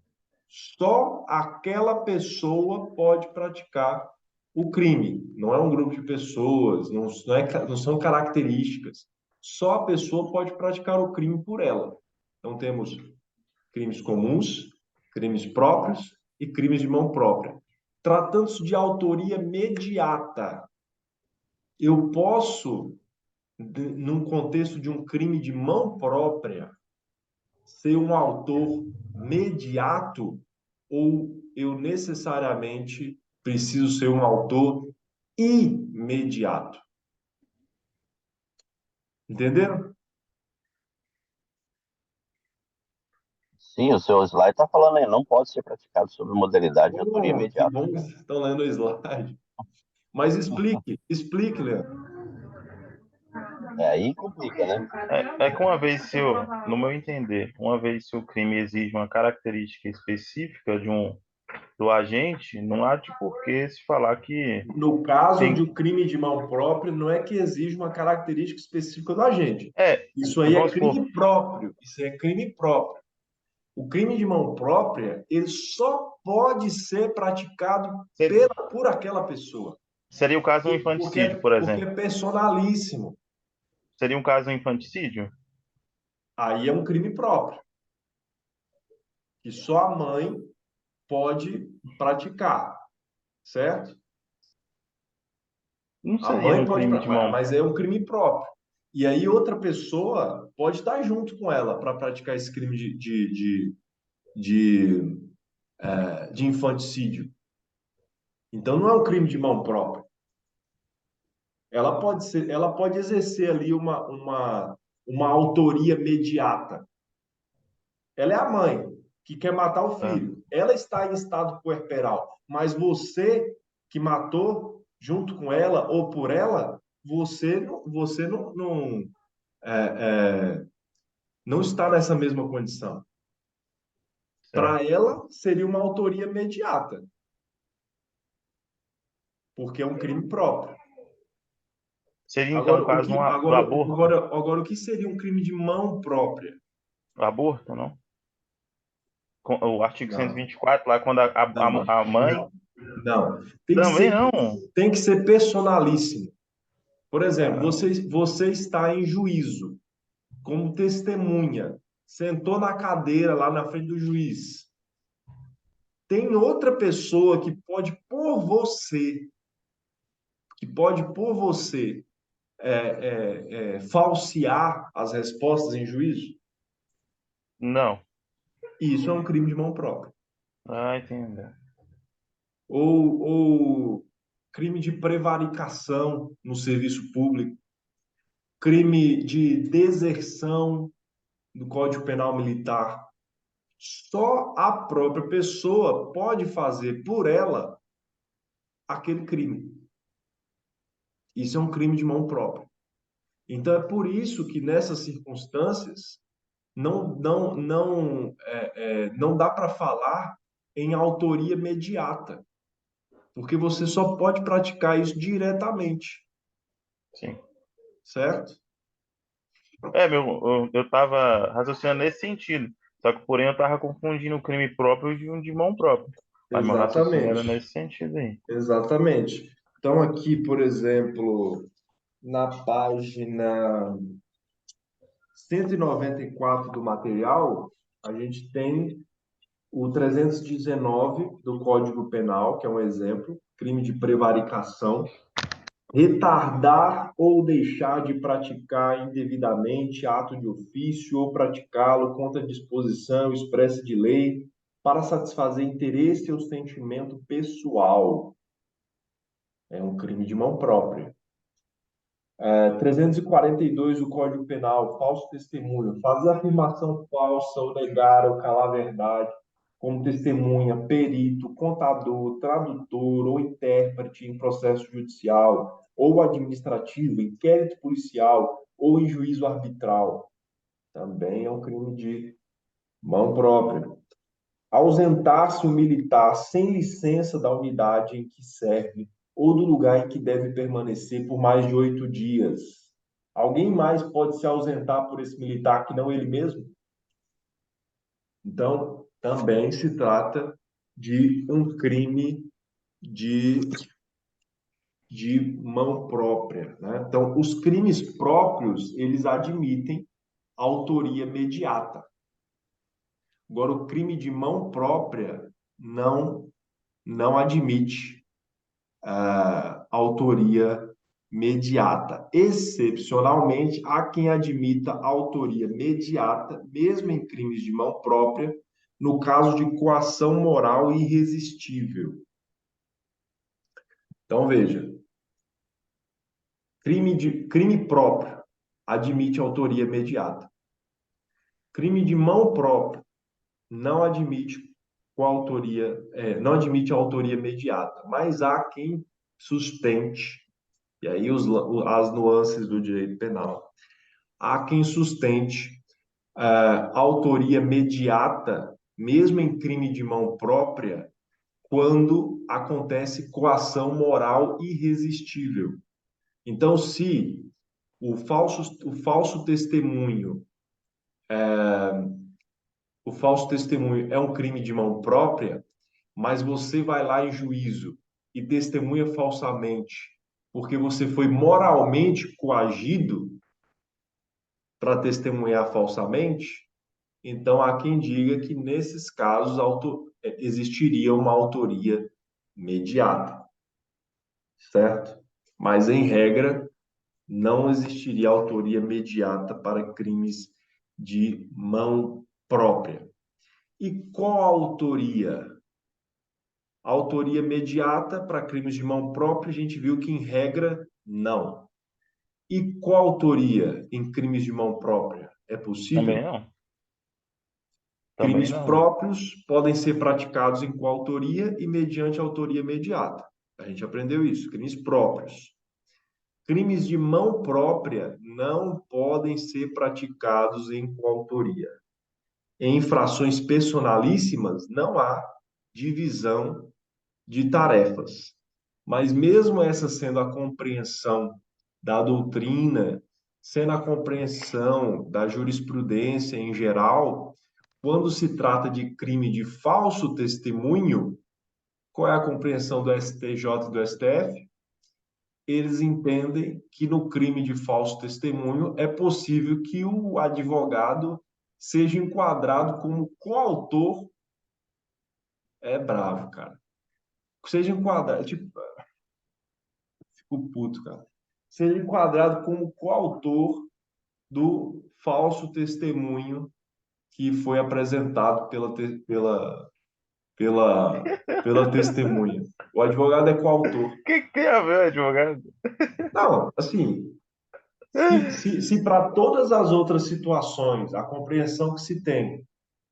Só aquela pessoa pode praticar o crime. Não é um grupo de pessoas, não são características. Só a pessoa pode praticar o crime por ela. Então, temos crimes comuns, crimes próprios e crimes de mão própria. Tratando-se de autoria mediata, eu posso num contexto de um crime de mão própria, ser um autor mediato ou eu necessariamente preciso ser um autor imediato? Entenderam? Sim, o seu slide está falando aí, não pode ser praticado sob modalidade de autoria Oh, que imediata. bom que vocês estão lendo o slide. Mas explique, Leandro. É, aí complica, né? É que uma vez, no meu entender, uma vez se o crime exige uma característica específica do agente, não há de por que se falar que No caso de tem. um crime de mão própria, não é que exige uma característica específica do agente. É, Isso aí é vamos supor, crime próprio. Isso é crime próprio. O crime de mão própria, ele só pode ser praticado por aquela pessoa. seria o caso de um Porque infanticídio, é, por porque exemplo. é personalíssimo. Seria um caso de um infanticídio? Aí é um crime próprio, que só a mãe pode praticar, certo? Não A seria mãe um pode, crime de mão. mas é um crime próprio. E aí outra pessoa pode estar junto com ela para praticar esse crime de, de infanticídio. Então não é um crime de mão própria. Ela pode exercer ali uma autoria mediata. Ela é a mãe que quer matar o É, filho. Ela está em estado puerperal, mas você que matou junto com ela ou por ela, você é, é, não está nessa mesma condição. Para certo. ela, seria uma autoria imediata, porque é um crime próprio. Seria então Agora, o caso do aborto? o que seria um crime de mão própria? O aborto, não? O artigo cento e Não, vinte e quatro lá quando não, a mãe. não, não. Também não. Tem que ser personalíssimo. Por exemplo, Caramba. você está em juízo, como testemunha, sentou na cadeira lá na frente do juiz. Tem outra pessoa que pode por você falsear as respostas em juízo? Não. Isso é um crime de mão própria. Ah, entendi. Ou crime de prevaricação no serviço público, crime de deserção no Código Penal Militar. Só a própria pessoa pode fazer por ela aquele crime. Isso é um crime de mão própria. Então é por isso que nessas circunstâncias não dá para falar em autoria mediata, porque você só pode praticar isso diretamente, Sim. certo? Eu tava raciocinando nesse sentido. Só que, porém, eu tava confundindo o crime próprio de um de mão própria. Mas meu raciocínio era Exatamente, nesse sentido aí. exatamente. Então aqui, por exemplo, na página 194 do material, a gente tem o 319 do Código Penal, que é um exemplo, crime de prevaricação, retardar ou deixar de praticar indevidamente ato de ofício ou praticá-lo contra disposição expressa de lei para satisfazer interesse ou sentimento pessoal. É um crime de mão própria. 342 do Código Penal, falso testemunho, fazer afirmação falsa ou negar ou calar a verdade, como testemunha, perito, contador, tradutor ou intérprete em processo judicial ou administrativo, inquérito policial ou em juízo arbitral. Também é um crime de mão própria. Ausentar-se um militar sem licença da unidade em que serve ou do lugar em que deve permanecer por mais de 8 dias. Alguém mais pode se ausentar por esse militar que não ele mesmo? Então, também se trata de um crime de, de mão própria, né? Então, os crimes próprios, eles admitem autoria mediata. Agora, o crime de mão própria não admite autoria mediata. Excepcionalmente, há quem admita autoria mediata, mesmo em crimes de mão própria, no caso de coação moral irresistível. Então, veja, crime próprio admite autoria mediata. Crime de mão própria não admite não admite autoria imediata, mas há quem sustente, e aí as nuances do direito penal, há quem sustente autoria mediata, mesmo em crime de mão própria, quando acontece coação moral irresistível. Então, se o falso testemunho é um crime de mão própria, mas você vai lá em juízo e testemunha falsamente, porque você foi moralmente coagido para testemunhar falsamente, então há quem diga que nesses casos existiria uma autoria mediata, certo? Mas em regra, não existiria autoria mediata para crimes de mão própria. E coautoria? A autoria mediata para crimes de mão própria, a gente viu que, em regra, não. E coautoria em crimes de mão própria? É Também possível? não. Também Crimes não. próprios podem ser praticados em coautoria e mediante autoria mediata. A gente aprendeu isso, crimes próprios. Crimes de mão própria não podem ser praticados em coautoria. Em infrações personalíssimas, não há divisão de tarefas. Mas mesmo essa sendo a compreensão da doutrina, sendo a compreensão da jurisprudência em geral, quando se trata de crime de falso testemunho, qual é a compreensão do STJ e do STF? Eles entendem que no crime de falso testemunho é possível que o advogado seja enquadrado como coautor. É bravo, cara. Seja enquadrado, tipo, fico puto, cara. Seja enquadrado como coautor do falso testemunho que foi apresentado pela testemunha. O advogado é coautor. O que tem a ver, advogado? Não, assim, se para todas as outras situações a compreensão que se tem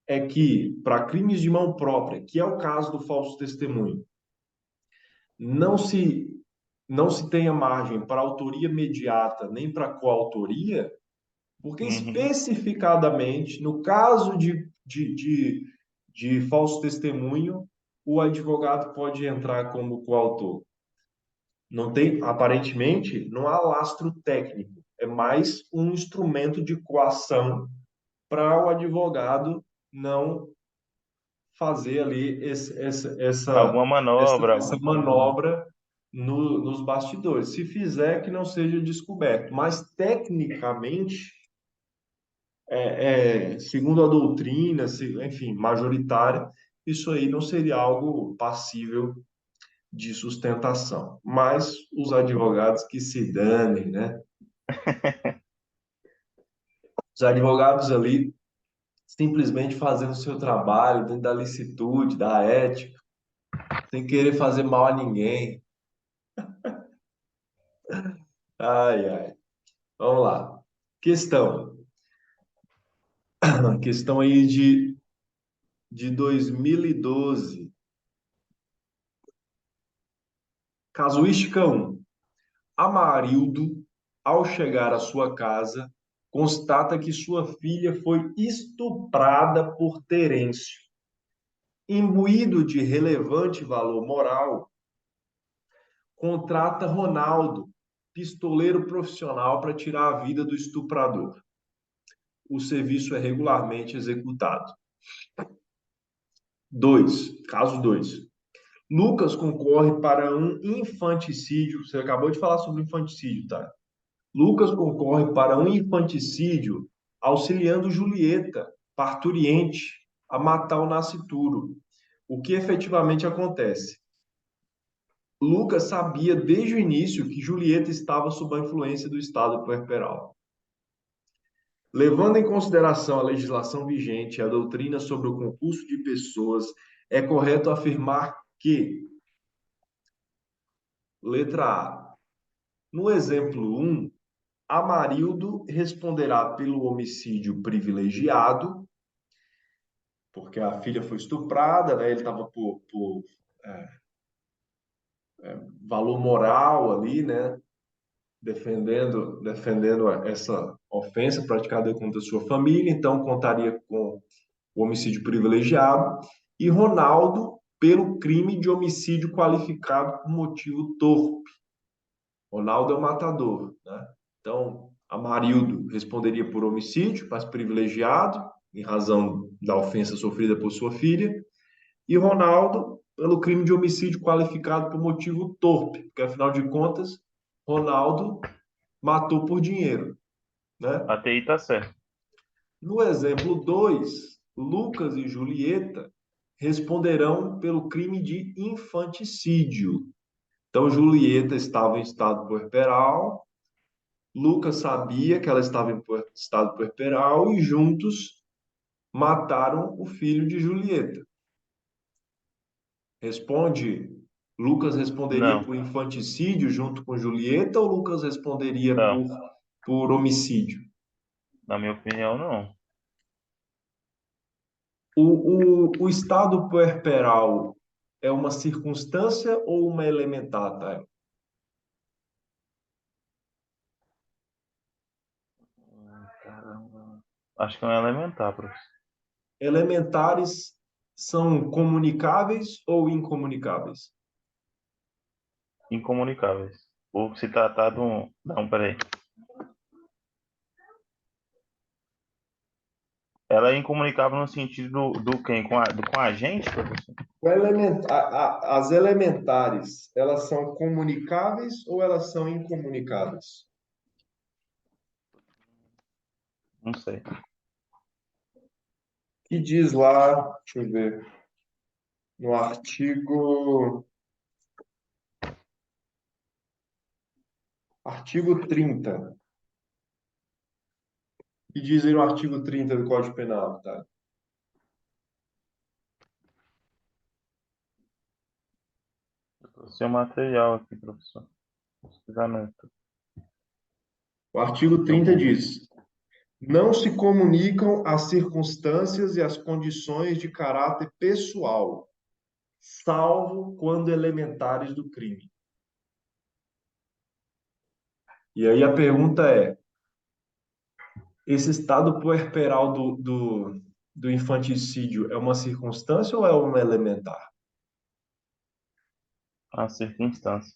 é que, para crimes de mão própria, que é o caso do falso testemunho, não se, não se tenha margem para autoria mediata nem para coautoria, porque Uhum. especificadamente, no caso de falso testemunho, o advogado pode entrar como coautor. Não tem, aparentemente, não há lastro técnico, é mais um instrumento de coação para o advogado não fazer ali Alguma manobra, essa alguma coisa, né? manobra nos bastidores. Se fizer, que não seja descoberto. Mas, tecnicamente, segundo a doutrina, enfim, majoritária, isso aí não seria algo passível de sustentação. Mas os advogados que se danem, né? Os advogados ali simplesmente fazendo o seu trabalho dentro da licitude, da ética, sem querer fazer mal a ninguém. Ai, ai. Vamos lá. Questão. Questão aí de 2012. Casuística 1. Amarildo, ao chegar à sua casa, constata que sua filha foi estuprada por Terêncio. Imbuído de relevante valor moral, contrata Ronaldo, pistoleiro profissional, para tirar a vida do estuprador. O serviço é regularmente executado. 2. Caso 2. Lucas concorre para um infanticídio. Você acabou de falar sobre infanticídio, tá? Lucas concorre para um infanticídio auxiliando Julieta, parturiente, a matar o nascituro. O que efetivamente acontece? Lucas sabia desde o início que Julieta estava sob a influência do estado puerperal. Levando em consideração a legislação vigente e a doutrina sobre o concurso de pessoas, é correto afirmar que, letra A, no exemplo 1, Amarildo responderá pelo homicídio privilegiado, porque a filha foi estuprada, né? Ele estava por valor moral ali, né? Defendendo essa ofensa praticada contra a sua família, então contaria com o homicídio privilegiado, e Ronaldo pelo crime de homicídio qualificado por motivo torpe. Ronaldo é o matador, né? Então, Amarildo responderia por homicídio, mas privilegiado, em razão da ofensa sofrida por sua filha, e Ronaldo pelo crime de homicídio qualificado por motivo torpe, porque afinal de contas, Ronaldo matou por dinheiro, né? Até aí tá certo. No exemplo 2, Lucas e Julieta responderão pelo crime de infanticídio. Então, Julieta estava em estado puerperal, Lucas sabia que ela estava em estado puerperal e juntos mataram o filho de Julieta. Responde, Lucas responderia Não, por infanticídio junto com Julieta ou Lucas responderia não. por homicídio? Na minha opinião, não. O estado puerperal é uma circunstância ou uma elementar, tá? Caramba. Acho que não é elementar, professor. Elementares são comunicáveis ou incomunicáveis? Incomunicáveis. Ou se tratar de um. Não, peraí. Ela é incomunicável no sentido do quem? Com a gente, professor? As elementares, elas são comunicáveis ou elas são incomunicáveis? Não sei. Que diz lá, deixa eu ver, no artigo 30. Que diz aí no artigo 30 do Código Penal, tá? Eu trouxe o material aqui, professor. Pesquisamento. O artigo Eu 30 Google. diz: não se comunicam as circunstâncias e as condições de caráter pessoal, salvo quando elementares do crime. E aí a pergunta é: esse estado puerperal do infanticídio é uma circunstância ou é uma elementar? A circunstância.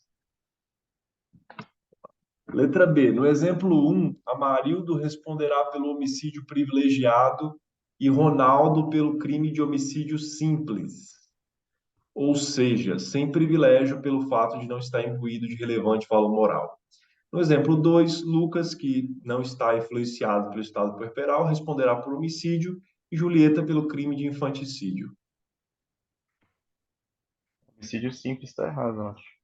Letra B. No exemplo 1, Amarildo responderá pelo homicídio privilegiado e Ronaldo pelo crime de homicídio simples, ou seja, sem privilégio pelo fato de não estar imbuído de relevante valor moral. No exemplo 2, Lucas, que não está influenciado pelo estado puerperal, responderá por homicídio e Julieta pelo crime de infanticídio. Homicídio simples está errado, eu acho.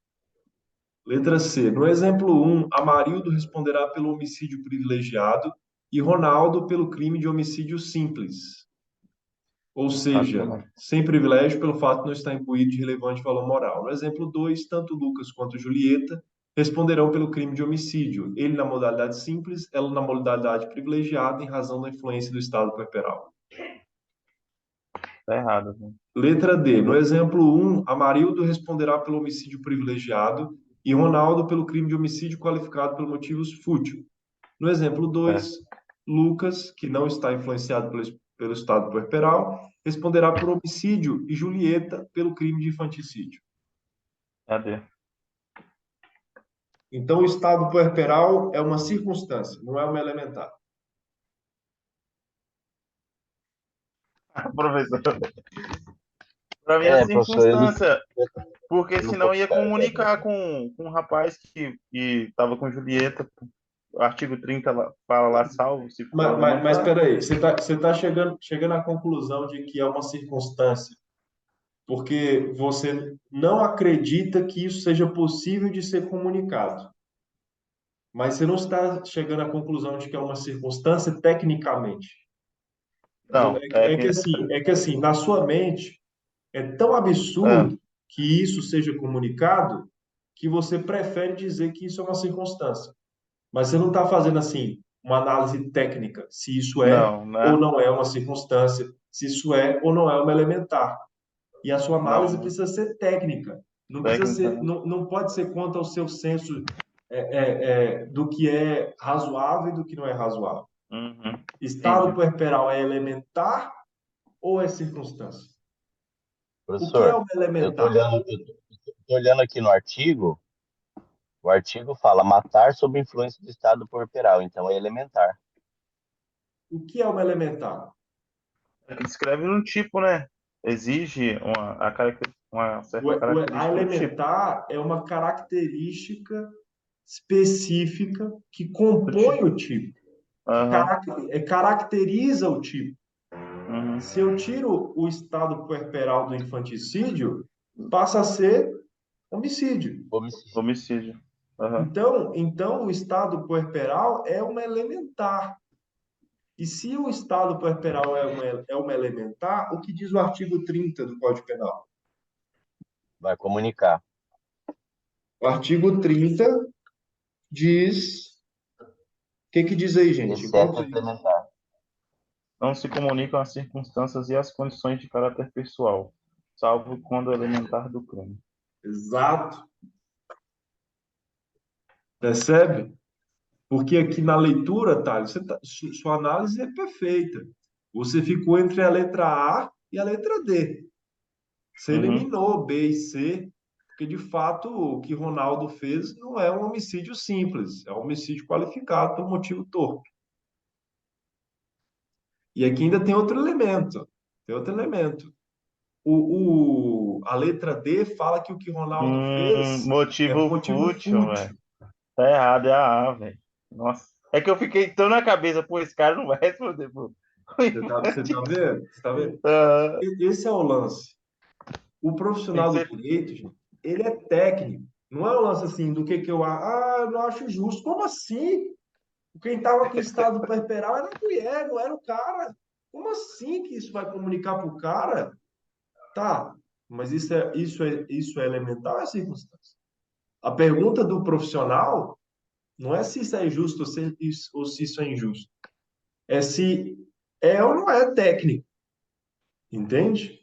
Letra C. No exemplo 1, Amarildo responderá pelo homicídio privilegiado e Ronaldo pelo crime de homicídio simples, ou Acho seja, também. sem privilégio pelo fato de não estar imbuído de relevante valor moral. No exemplo 2, tanto Lucas quanto Julieta responderão pelo crime de homicídio, ele na modalidade simples, ela na modalidade privilegiada, em razão da influência do estado puerperal. Está errado, né? Letra D. No exemplo 1, Amarildo responderá pelo homicídio privilegiado e Ronaldo pelo crime de homicídio qualificado por motivos fútil. No exemplo 2, Lucas, que não está influenciado pelo estado puerperal, responderá por homicídio e Julieta pelo crime de infanticídio. Cadê? Então, o estado puerperal é uma circunstância, não é uma elementar. Professor, para mim é a Professor, circunstância, porque eu não senão ia concordo. comunicar com um rapaz que estava com Julieta. O artigo 30 fala lá, salvo, se for Mas elementar. espera aí, você tá chegando à conclusão de que é uma circunstância porque você não acredita que isso seja possível de ser comunicado. Mas você não está chegando à conclusão de que é uma circunstância tecnicamente. Entendeu? Não, é que É que assim, na sua mente é tão é, absurdo que isso seja comunicado que você prefere dizer que isso é uma circunstância. Mas você não está fazendo assim uma análise técnica, se isso é não, ou né? não é uma circunstância, se isso é ou não é uma elementar. E a sua análise Não, precisa ser técnica, não precisa técnica, ser, né? não pode ser quanto ao seu senso do que é razoável e do que não é razoável. Uhum, Estado entendi. puerperal é elementar ou é circunstância? O que é Professor, uma eu tô elementar? olhando, tô olhando aqui no artigo, o artigo fala matar sob influência do estado corporal, então é elementar. O que é uma elementar? Escreve no tipo, né? Exige uma certa A característica do tipo. elementar é uma característica específica que Do compõe tipo. o tipo, Aham. caracteriza o tipo. Uhum. Se eu tiro o estado puerperal do infanticídio, passa a ser homicídio. Homicídio. Homicídio. Aham. Então, o estado puerperal é uma elementar. E se o estado puerperal é uma elementar, o que diz o artigo 30 do Código Penal? Vai comunicar. O artigo 30 diz. O que que diz aí, gente? Encontra Exceto aí. elementar. Não se comunicam as circunstâncias e as condições de caráter pessoal, salvo quando elementar do crime. Exato. Percebe? Porque aqui na leitura, Thales, sua análise é perfeita. Você ficou entre a letra A e a letra D. Você Uhum. eliminou B e C, porque de fato o que Ronaldo fez não é um homicídio simples, é um homicídio qualificado por motivo torpe. E aqui ainda tem outro elemento. Tem outro elemento. A letra D fala que o que Ronaldo fez é por Motivo motivo fútil, velho. fútil. Tá errado, é a A, velho. Nossa. É que eu fiquei tão na cabeça, pô, esse cara não vai responder, pô. Você tá vendo? Você tá vendo? Ah, Esse é o lance. O tem que profissional do ser. direito, gente, ele é técnico. Não é um lance assim do que eu eu não acho justo. Como assim? Quem estava com estado puerperal era a mulher, não era o cara. Como assim que isso vai comunicar para o cara? Tá, mas isso é elementar ou é circunstância? A pergunta do profissional não é se isso é justo ou se isso é injusto. É se é ou não é técnico, entende?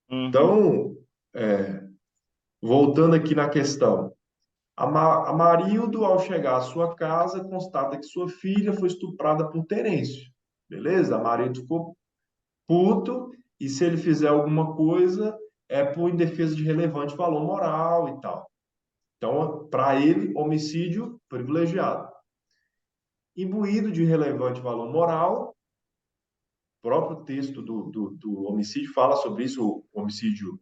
Uhum. Então, voltando aqui na questão, a Marildo, ao chegar à sua casa, constata que sua filha foi estuprada por Terêncio. Beleza? A Marildo ficou puto e se ele fizer alguma coisa é por indefesa de relevante valor moral e tal. Então, para ele, homicídio privilegiado. Imbuído de relevante valor moral, o próprio texto do homicídio fala sobre isso, o homicídio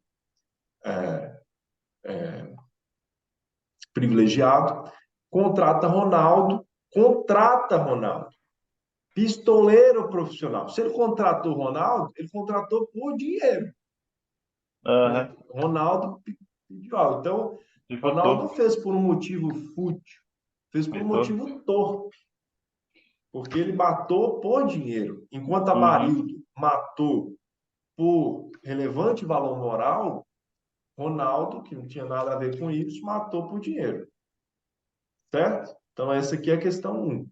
privilegiado, contrata Ronaldo, pistoleiro profissional. Se ele contratou Ronaldo, ele contratou por dinheiro. Aham. Ronaldo pediu algo. Então, Tipo Ronaldo não torpe. fez por um motivo fútil, fez por um Torpe. motivo torpe, porque ele matou por dinheiro. Enquanto a Uhum. Marildo matou por relevante valor moral, Ronaldo, que não tinha nada a ver com isso, matou por dinheiro. Certo? Então, essa aqui é a questão 1.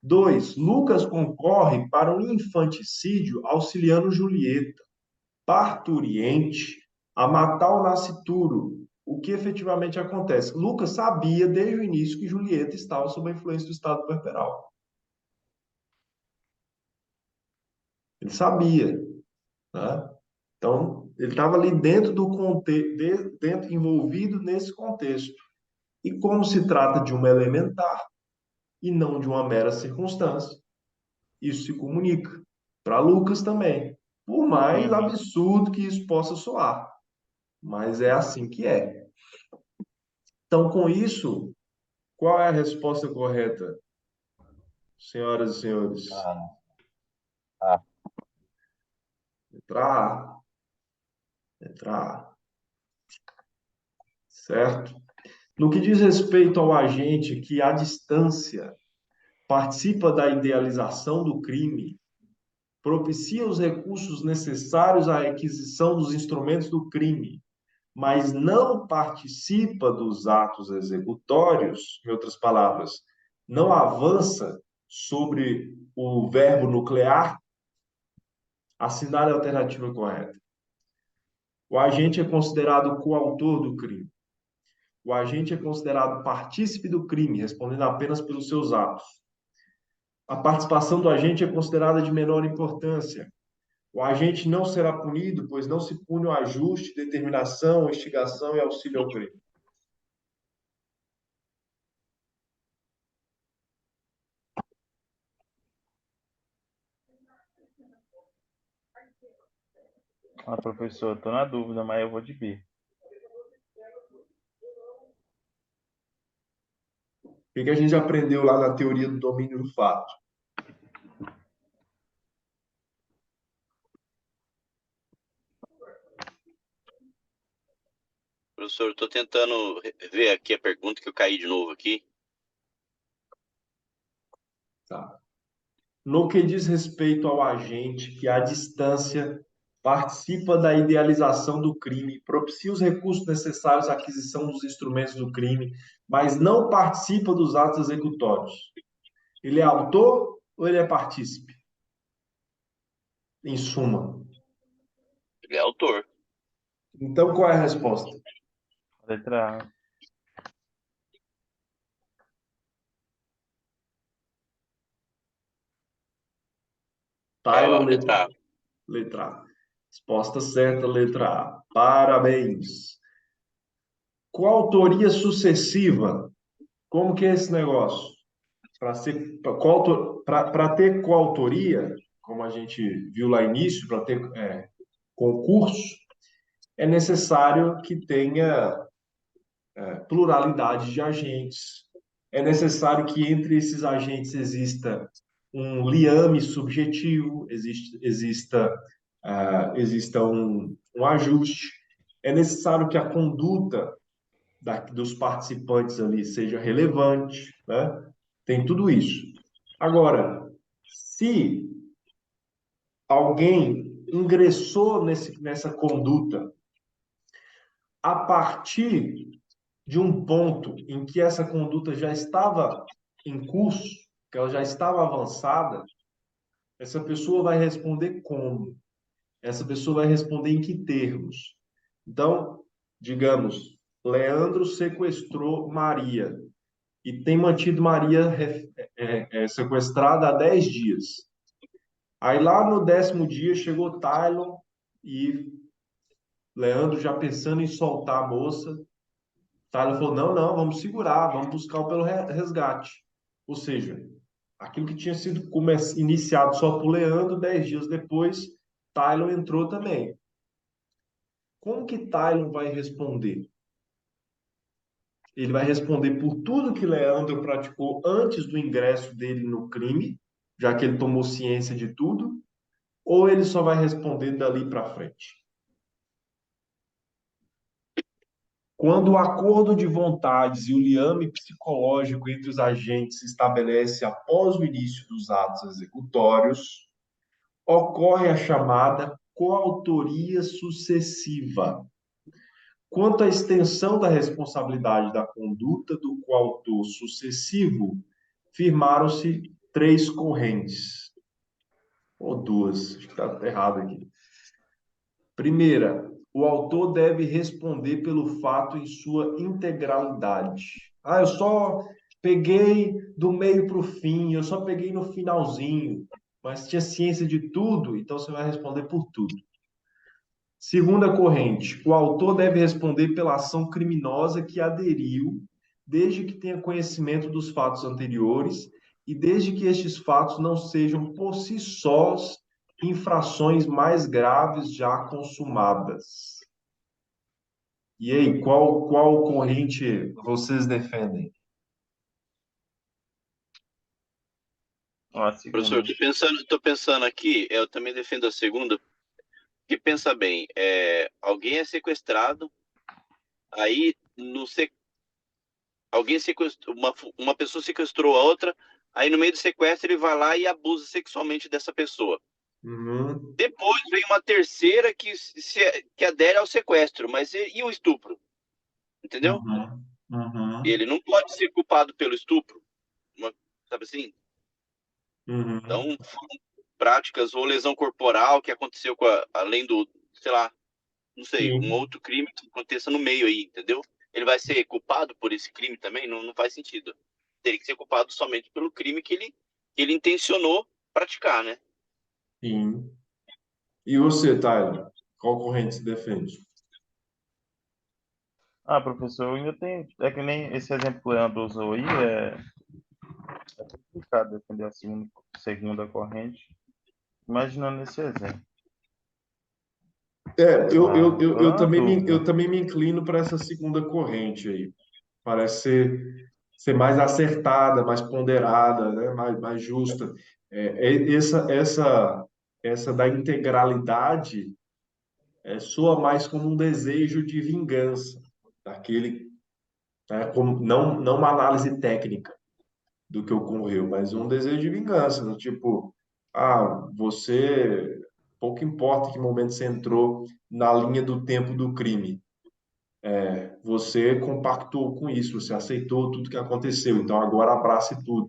2. Lucas concorre para um infanticídio auxiliando Julieta, parturiente, a matar o nascituro. O que efetivamente acontece? Lucas sabia desde o início que Julieta estava sob a influência do estado puerperal. Ele sabia, né? Então, ele estava ali dentro do contexto, envolvido nesse contexto. E como se trata de uma elementar e não de uma mera circunstância, isso se comunica para Lucas também. Por mais Uhum. absurdo que isso possa soar, mas é assim que é. Então, com isso, qual é a resposta correta, senhoras e senhores? Ah, ah, Letra A. Letra A. Certo? No que diz respeito ao agente que, à distância, participa da idealização do crime, propicia os recursos necessários à aquisição dos instrumentos do crime, mas não participa dos atos executórios, em outras palavras, não avança sobre o verbo nuclear, assinale a alternativa correta. O agente é considerado coautor do crime. O agente é considerado partícipe do crime, respondendo apenas pelos seus atos. A participação do agente é considerada de menor importância. O agente não será punido, pois não se pune o ajuste, determinação, instigação e auxílio ao crime. Professor, eu tô na dúvida, mas eu vou de B. O que a gente aprendeu lá na teoria do domínio do fato? Professor, estou tentando ver aqui a pergunta que eu caí de novo aqui. Tá. No que diz respeito ao agente que, à distância, participa da idealização do crime, propicia os recursos necessários à aquisição dos instrumentos do crime, mas não participa dos atos executórios. Ele é autor ou ele é partícipe? Em suma. Ele é autor. Então, qual é a resposta? Letra A. Tyron, Letra A. letra A. Resposta certa, letra A. Parabéns. Coautoria sucessiva. Como que é esse negócio? Para ter coautoria, como a gente viu lá no início, para ter concurso, é necessário que tenha pluralidade de agentes. É necessário que entre esses agentes exista um liame subjetivo, exista um ajuste. É necessário que a conduta dos participantes ali seja relevante, né? Tem tudo isso. Agora, se alguém ingressou nessa conduta a partir de um ponto em que essa conduta já estava em curso, que ela já estava avançada, essa pessoa vai responder como? Essa pessoa vai responder em que termos? Então, digamos, Leandro sequestrou Maria e tem mantido Maria sequestrada há 10 dias. Aí lá no 10º dia chegou Tylon e Leandro já pensando em soltar a moça. Tylon falou: não, não, vamos segurar, vamos buscar pelo resgate. Ou seja, aquilo que tinha sido iniciado só por Leandro, 10 dias depois, Tylon entrou também. Como que Tylon vai responder? Ele vai responder por tudo que Leandro praticou antes do ingresso dele no crime, já que ele tomou ciência de tudo, ou ele só vai responder dali para frente? Quando o acordo de vontades e o liame psicológico entre os agentes se estabelece após o início dos atos executórios, ocorre a chamada coautoria sucessiva. Quanto à extensão da responsabilidade da conduta do coautor sucessivo, firmaram-se 3 correntes, ou 2, acho que está errado aqui. Primeira, o autor deve responder pelo fato em sua integralidade. Eu só peguei do meio para o fim, eu só peguei no finalzinho, mas tinha ciência de tudo, então você vai responder por tudo. Segunda corrente, o autor deve responder pela ação criminosa que aderiu, desde que tenha conhecimento dos fatos anteriores e desde que estes fatos não sejam por si sós infrações mais graves já consumadas. E aí, qual corrente vocês defendem? A Professor, segunda. estou pensando aqui, eu também defendo a segunda, que pensa bem, alguém é sequestrado, aí alguém sequestrou, uma pessoa sequestrou a outra, aí no meio do sequestro ele vai lá e abusa sexualmente dessa pessoa. Uhum, Depois vem uma terceira que adere ao sequestro, mas e o estupro? Entendeu? uhum, uhum, Ele não pode ser culpado pelo estupro, sabe assim? Então, uhum. foram práticas ou lesão corporal que aconteceu além do, sei lá, não sei, um Sim, outro crime que aconteça no meio aí, entendeu? Ele vai ser culpado por esse crime também? Não, não faz sentido. Teria que ser culpado somente pelo crime que ele intencionou praticar, né? sim. E você, Tyler? Qual corrente se defende? Ah, professor, eu ainda tenho. É que nem esse exemplo que o Leandro usou aí, é complicado defender a segunda corrente. Imaginando esse exemplo. Tô Eu na também dúvida. eu também me inclino para essa segunda corrente aí. Parece ser mais acertada, mais ponderada, né? Mais justa. Essa da integralidade soa mais como um desejo de vingança, daquele, né? Como, não uma análise técnica do que ocorreu, mas um desejo de vingança, do tipo, você, pouco importa que momento você entrou na linha do tempo do crime, você compactou com isso, você aceitou tudo que aconteceu, então agora abrace tudo.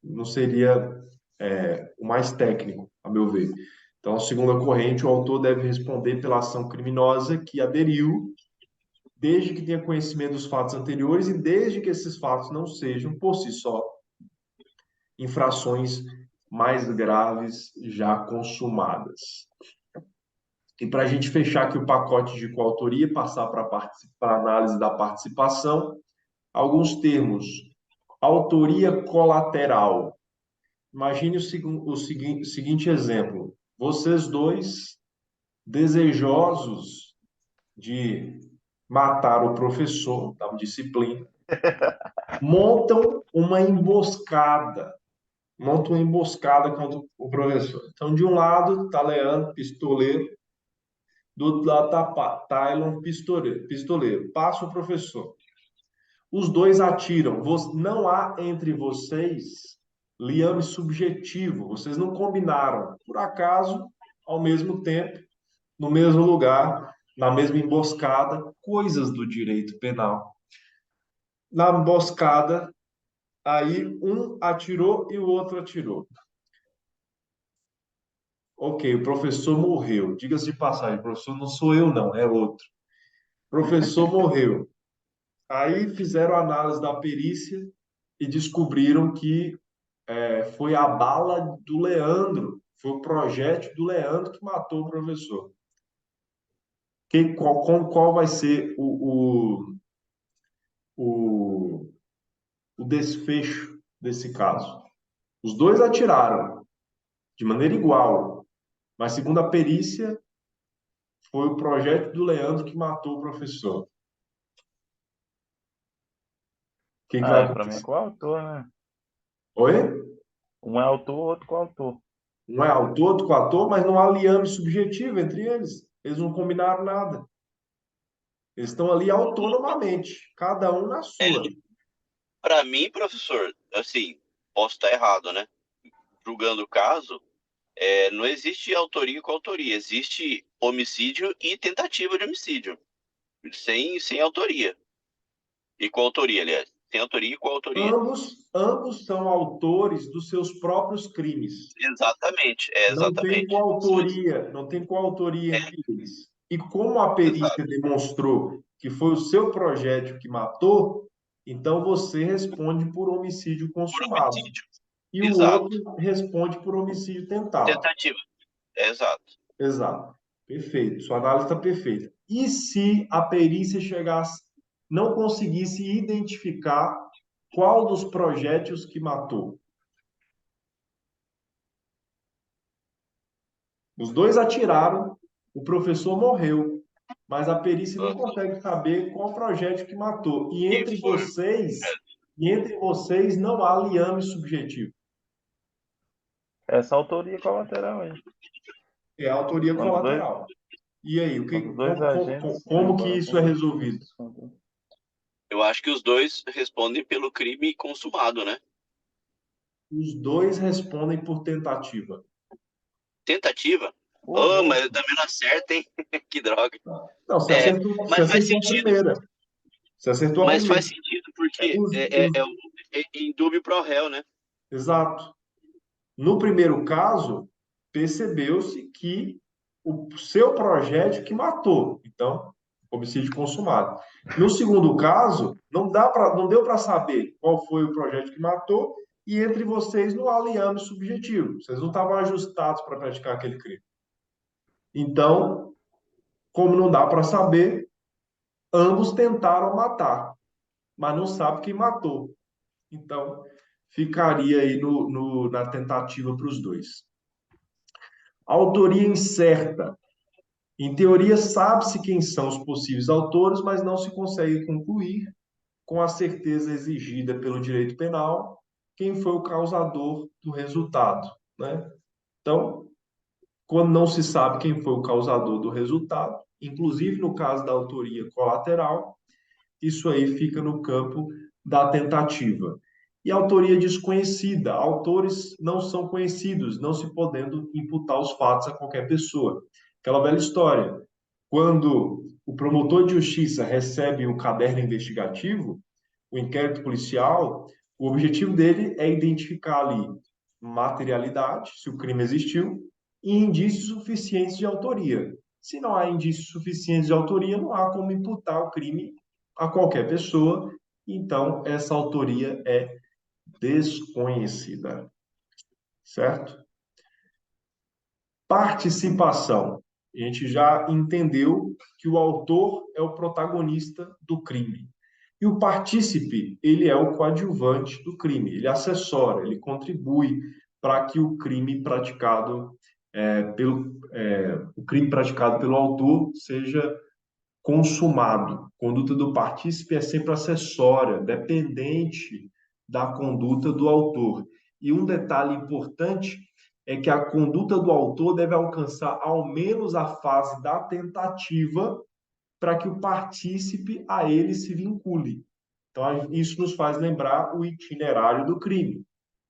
Não seria o mais técnico, a meu ver. Então, segundo a corrente, o autor deve responder pela ação criminosa que aderiu, desde que tenha conhecimento dos fatos anteriores e desde que esses fatos não sejam, por si só, infrações mais graves já consumadas. E para a gente fechar aqui o pacote de coautoria e passar para a análise da participação, alguns termos. Autoria colateral. Imagine o seguinte exemplo. Vocês dois, desejosos de matar o professor da disciplina, montam uma emboscada. Montam uma emboscada contra o professor. Então, de um lado está Leandro, pistoleiro, do outro lado está Tylon, pistoleiro. Passa o professor. Os dois atiram. Não há entre vocês liame subjetivo. Vocês não combinaram, por acaso, ao mesmo tempo, no mesmo lugar, na mesma emboscada, coisas do direito penal. Na emboscada, aí um atirou e o outro atirou. Ok, o professor morreu. Diga-se de passagem, o professor não sou eu, não, é outro. O professor morreu. Aí fizeram a análise da perícia e descobriram que foi a bala do Leandro, foi o projétil do Leandro que matou o professor. Qual vai ser o, o desfecho desse caso? Os dois atiraram de maneira igual, mas segundo a perícia, foi o projétil do Leandro que matou o professor. O que vai Para mim é acontecer? coautor, né? Oi? Um é autor, outro coautor. Um é autor, outro coator, mas não há liame subjetivo entre eles. Eles não combinaram nada. Eles estão ali autonomamente, cada um na sua. Para mim, professor, assim, posso estar errado, né? Julgando o caso, não existe autoria e coautoria, existe homicídio e tentativa de homicídio, sem autoria. E coautoria, aliás. Sem autoria e coautoria. Ambos são autores dos seus próprios crimes. Exatamente, Não tem exatamente. coautoria, não tem coautoria É, entre eles. E como a perícia exato. demonstrou que foi o seu projétil que matou, então você responde por homicídio Por consumado. homicídio. E o Exato. outro responde por homicídio tentado. Tentativa. Exato. Exato. Perfeito. Sua análise está perfeita. E se a perícia chegasse, não conseguisse identificar qual dos projéteis que matou? Os dois atiraram, o professor morreu, mas a perícia não consegue saber qual projétil que matou. E foi. E entre vocês não há liame subjetivo. Essa autoria colateral aí. É a autoria Quando dois, colateral. E aí, Quando dois agentes como que embora isso é tentativa resolvido? se esconder. Eu acho que os dois respondem pelo crime consumado, né? Os dois respondem por tentativa. Tentativa? Oh, Porra, mas eu também não acerto, hein? Que droga. Não, É, você mas faz acertou a sentido. primeira. Você acertou a Mas primeira. faz sentido, porque Os, é em dúvio pro réu, né? exato. No primeiro caso, percebeu-se que o seu projétil que matou. Então, homicídio consumado. No segundo caso, não deu para saber qual foi o projétil que matou e entre vocês não há liame subjetivo. Vocês não estavam ajustados para praticar aquele crime. Então, como não dá para saber, ambos tentaram matar, mas não sabe quem matou. Então, ficaria aí na tentativa para os dois. Autoria incerta. Em teoria, sabe-se quem são os possíveis autores, mas não se consegue concluir, com a certeza exigida pelo direito penal, quem foi o causador do resultado, né? Então, quando não se sabe quem foi o causador do resultado, inclusive no caso da autoria colateral, isso aí fica no campo da tentativa. E autoria desconhecida, autores não são conhecidos, não se podendo imputar os fatos a qualquer pessoa. Aquela velha história, quando o promotor de justiça recebe o caderno investigativo, o inquérito policial, o objetivo dele é identificar ali materialidade, se o crime existiu, e indícios suficientes de autoria. Se não há indícios suficientes de autoria, não há como imputar o crime a qualquer pessoa, então essa autoria é desconhecida, certo? Participação. A gente já entendeu que o autor é o protagonista do crime. E o partícipe, ele é o coadjuvante do crime, ele assessora, ele contribui para que o crime praticado o crime praticado pelo autor seja consumado. A conduta do partícipe é sempre acessória, dependente da conduta do autor. E um detalhe importante é que a conduta do autor deve alcançar ao menos a fase da tentativa para que o partícipe a ele se vincule. Então, isso nos faz lembrar o itinerário do crime: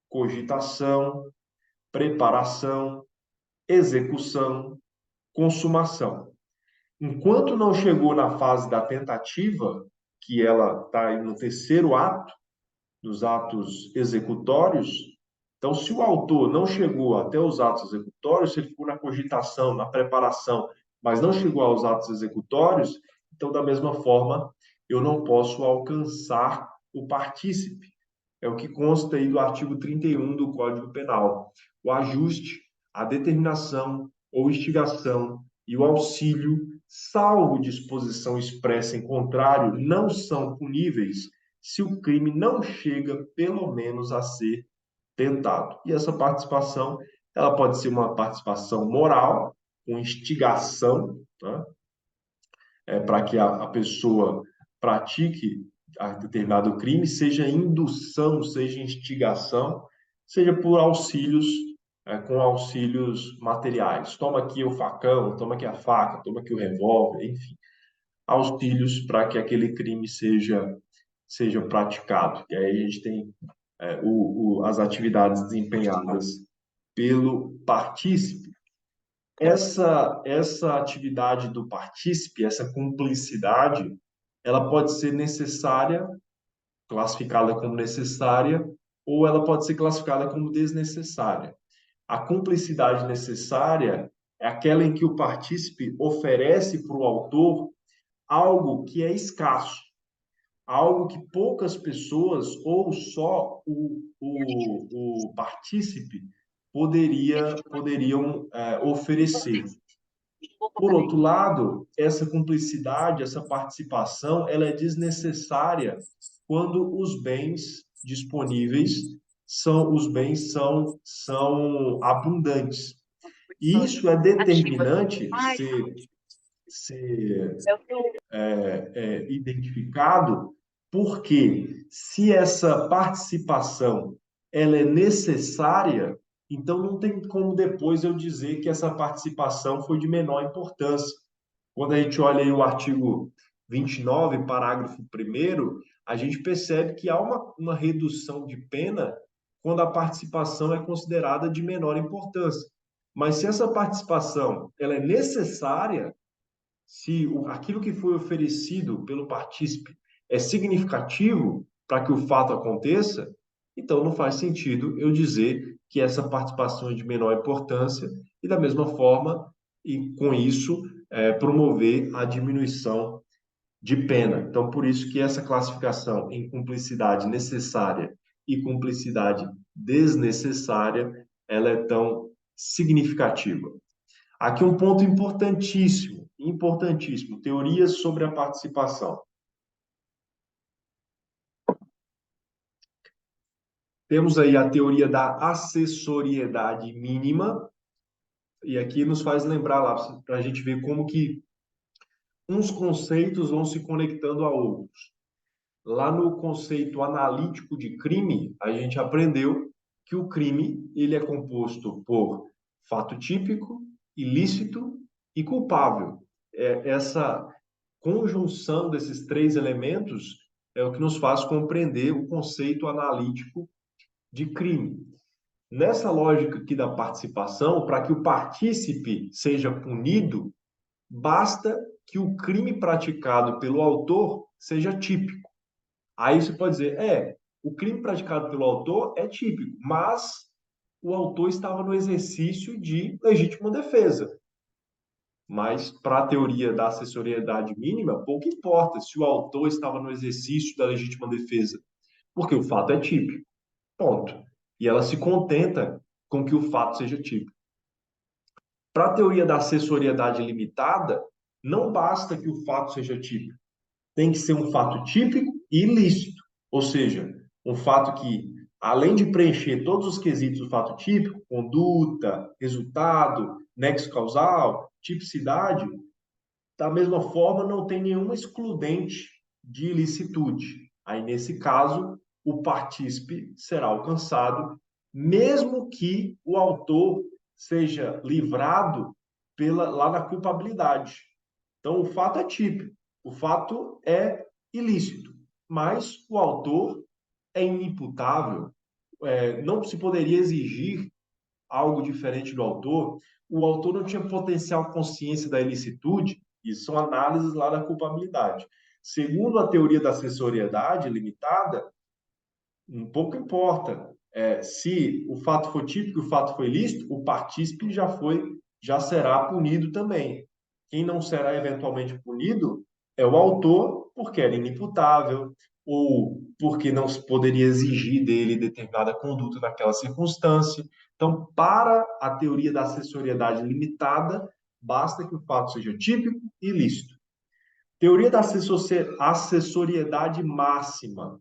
cogitação, preparação, execução, consumação. Enquanto não chegou na fase da tentativa, que ela está no terceiro ato, dos atos executórios, então, se o autor não chegou até os atos executórios, se ele ficou na cogitação, na preparação, mas não chegou aos atos executórios, então, da mesma forma, eu não posso alcançar o partícipe. É o que consta aí do artigo 31 do Código Penal. O ajuste, a determinação ou instigação e o auxílio, salvo disposição expressa em contrário, não são puníveis se o crime não chega, pelo menos, a ser tentado. E essa participação, ela pode ser uma participação moral, com instigação, né? Para que a pessoa pratique a determinado crime, seja indução, seja instigação, seja por auxílios, com auxílios materiais. Toma aqui o facão, toma aqui a faca, toma aqui o revólver, enfim, auxílios para que aquele crime seja praticado. E aí a gente tem as atividades desempenhadas pelo partícipe. Essa atividade do partícipe, essa cumplicidade, ela pode ser necessária, classificada como necessária, ou ela pode ser classificada como desnecessária. A cumplicidade necessária é aquela em que o partícipe oferece para o autor algo que é escasso, algo que poucas pessoas ou só o partícipe poderiam oferecer. Por outro lado, essa cumplicidade, essa participação, ela é desnecessária quando os bens disponíveis são abundantes. E isso é determinante ser identificado, porque se essa participação ela é necessária, então não tem como depois eu dizer que essa participação foi de menor importância. Quando a gente olha aí o artigo 29, parágrafo 1º, a gente percebe que há uma redução de pena quando a participação é considerada de menor importância. Mas se essa participação ela é necessária, se aquilo que foi oferecido pelo partícipe é significativo para que o fato aconteça, então não faz sentido eu dizer que essa participação é de menor importância e, da mesma forma, e com isso, promover a diminuição de pena. Então, por isso que essa classificação em cumplicidade necessária e cumplicidade desnecessária, ela é tão significativa. Aqui um ponto importantíssimo, importantíssimo, teorias sobre a participação. Temos aí a teoria da acessoriedade mínima, e aqui nos faz lembrar lá, para a gente ver como que uns conceitos vão se conectando a outros. Lá no conceito analítico de crime, a gente aprendeu que o crime ele é composto por fato típico, ilícito e culpável. Essa conjunção desses três elementos é o que nos faz compreender o conceito analítico de crime. Nessa lógica aqui da participação, para que o partícipe seja punido, basta que o crime praticado pelo autor seja típico. Aí você pode dizer, o crime praticado pelo autor é típico, mas o autor estava no exercício de legítima defesa. Mas para a teoria da acessoriedade mínima, pouco importa se o autor estava no exercício da legítima defesa, porque o fato é típico. Ponto. E ela se contenta com que o fato seja típico. Para a teoria da acessoriedade limitada, não basta que o fato seja típico. Tem que ser um fato típico e ilícito. Ou seja, um fato que, além de preencher todos os quesitos do fato típico, conduta, resultado, nexo causal, tipicidade, da mesma forma, não tem nenhuma excludente de ilicitude. Aí, nesse caso, o partícipe será alcançado, mesmo que o autor seja livrado lá na culpabilidade. Então, o fato é típico, o fato é ilícito, mas o autor é inimputável. Não se poderia exigir algo diferente do autor. O autor não tinha potencial consciência da ilicitude, isso são análises lá da culpabilidade. Segundo a teoria da acessoriedade limitada, um pouco importa. Se o fato for típico e o fato foi ilícito, o partícipe já será punido também. Quem não será eventualmente punido é o autor, porque era inimputável, ou porque não se poderia exigir dele determinada conduta naquela circunstância. Então, para a teoria da acessoriedade limitada, basta que o fato seja típico e ilícito. Teoria da acessoriedade máxima.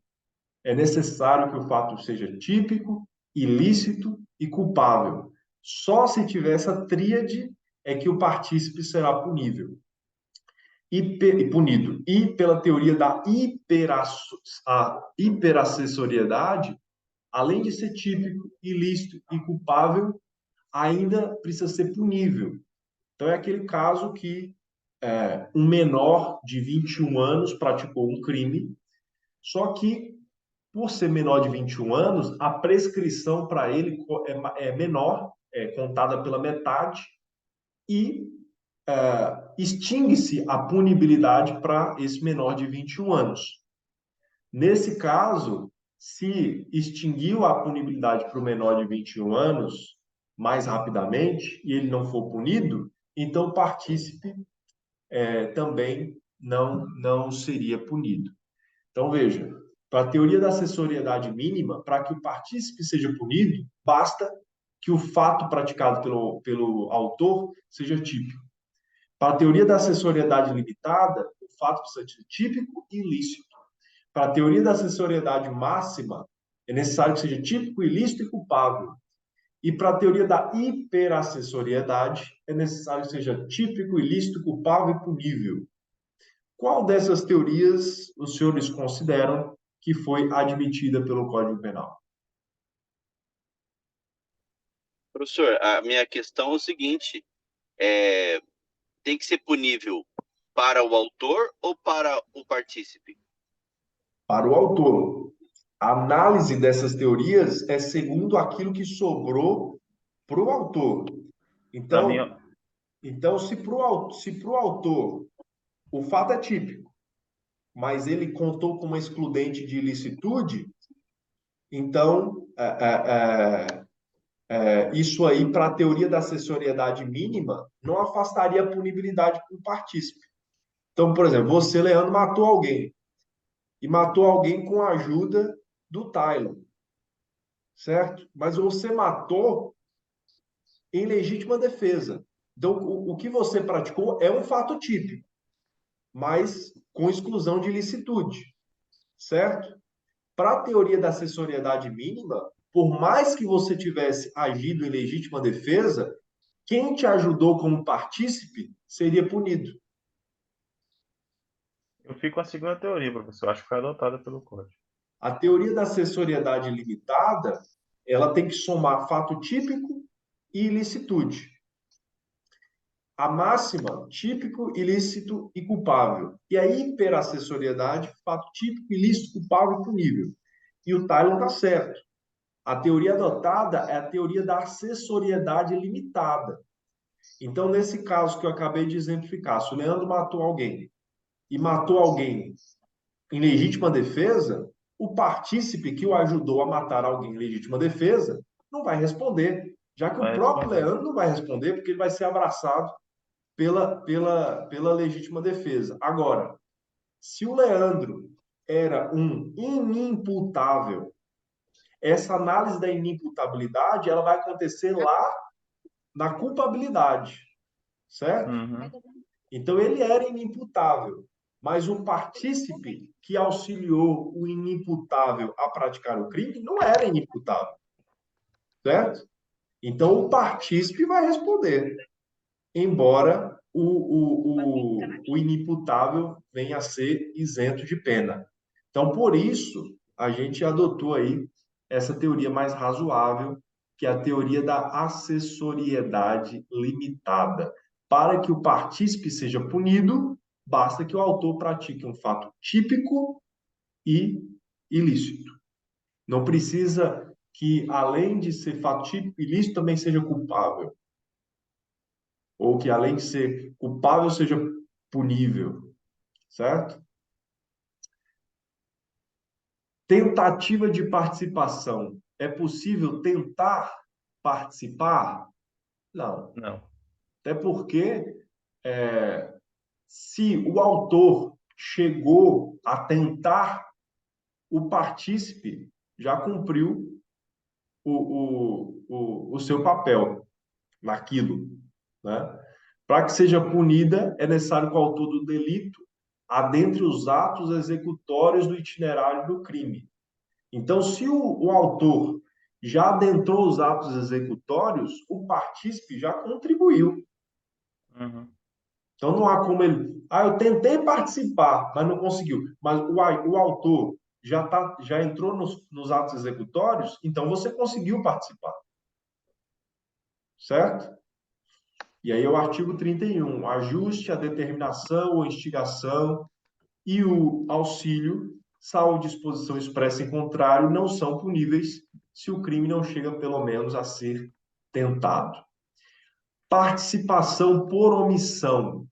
É necessário que o fato seja típico, ilícito e culpável. Só se tiver essa tríade é que o partícipe será punível e punido. E pela teoria da hiperacessoriedade, além de ser típico, ilícito e culpável, ainda precisa ser punível. Então, é aquele caso que um menor de 21 anos praticou um crime, só que, por ser menor de 21 anos, a prescrição para ele é menor, é contada pela metade, e extingue-se a punibilidade para esse menor de 21 anos. Nesse caso, se extinguiu a punibilidade para o menor de 21 anos mais rapidamente e ele não for punido, então o partícipe também não seria punido. Então, veja, para a teoria da acessoriedade mínima, para que o partícipe seja punido, basta que o fato praticado pelo autor seja típico. Para a teoria da acessoriedade limitada, o fato precisa ser típico e ilícito. Para a teoria da acessoriedade máxima, é necessário que seja típico, ilícito e culpável. E para a teoria da hiperacessoriedade, é necessário que seja típico, ilícito, culpável e punível. Qual dessas teorias os senhores consideram que foi admitida pelo Código Penal? Professor, a minha questão é o seguinte: tem que ser punível Para o autor ou para o partícipe? Para o autor. A análise dessas teorias é segundo aquilo que sobrou para o autor. Para mim, Então, se para o autor o fato é típico, mas ele contou com uma excludente de ilicitude, então isso aí, para a teoria da acessoriedade mínima, não afastaria a punibilidade com o partícipe. Então, por exemplo, você, Leandro, matou alguém, e matou alguém com a ajuda do Tylon, certo? Mas você matou em legítima defesa. Então, o que você praticou é um fato típico, mas com exclusão de ilicitude, certo? Para a teoria da acessoriedade mínima, por mais que você tivesse agido em legítima defesa, quem te ajudou como partícipe seria punido. eu fico com a segunda teoria, professor. Acho que foi adotada pelo código. A teoria da acessoriedade limitada, ela tem que somar fato típico e ilicitude. A máxima, típico, ilícito e culpável. E a hiperassessoriedade, fato típico, ilícito, culpável e punível. E o Tylon está certo. A teoria adotada é a teoria da acessoriedade limitada. Então, nesse caso que eu acabei de exemplificar, se o Leandro matou alguém e matou alguém em legítima defesa, o partícipe que o ajudou a matar alguém em legítima defesa não vai responder, já que o Vai próprio responder. Leandro não vai responder, porque ele vai ser abraçado pela legítima defesa. Agora, se o Leandro era um inimputável, essa análise da inimputabilidade ela vai acontecer lá na culpabilidade, certo? Uhum. Então ele era inimputável, mas o partícipe que auxiliou o inimputável a praticar o crime não era inimputável, certo? Então o partícipe vai responder, embora o inimputável venha a ser isento de pena. Então, por isso, a gente adotou aí essa teoria mais razoável, que é a teoria da acessoriedade limitada. Para que o partícipe seja punido, basta que o autor pratique um fato típico e ilícito. Não precisa que, além de ser fato típico e ilícito, também seja culpável. Ou que, além de ser culpável, seja punível, certo? Tentativa de participação. É possível tentar participar? Não. Não. Até porque, se o autor chegou a tentar, o partícipe já cumpriu o seu papel naquilo, né? Para que seja punida, é necessário que o autor do delito adentre os atos executórios do itinerário do crime. Então, se o autor já adentrou os atos executórios, o partícipe já contribuiu. Uhum. Então, não há como ele. Ah, eu tentei participar, mas não conseguiu. Mas o autor já entrou nos atos executórios, então você conseguiu participar. Certo? E aí é o artigo 31. Ajuste, a determinação ou instigação e o auxílio, salvo disposição expressa em contrário, não são puníveis se o crime não chega, pelo menos, a ser tentado. Participação por omissão.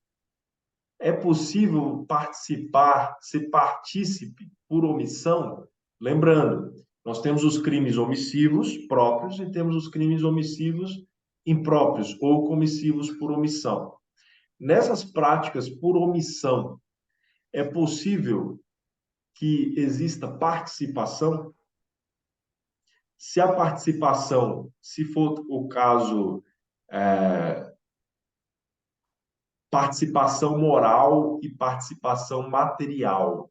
É possível participar, ser partícipe por omissão? Lembrando, nós temos os crimes omissivos próprios e temos os crimes omissivos impróprios ou comissivos por omissão. Nessas práticas por omissão, é possível que exista participação? Se a participação, se for o caso, participação moral e participação material.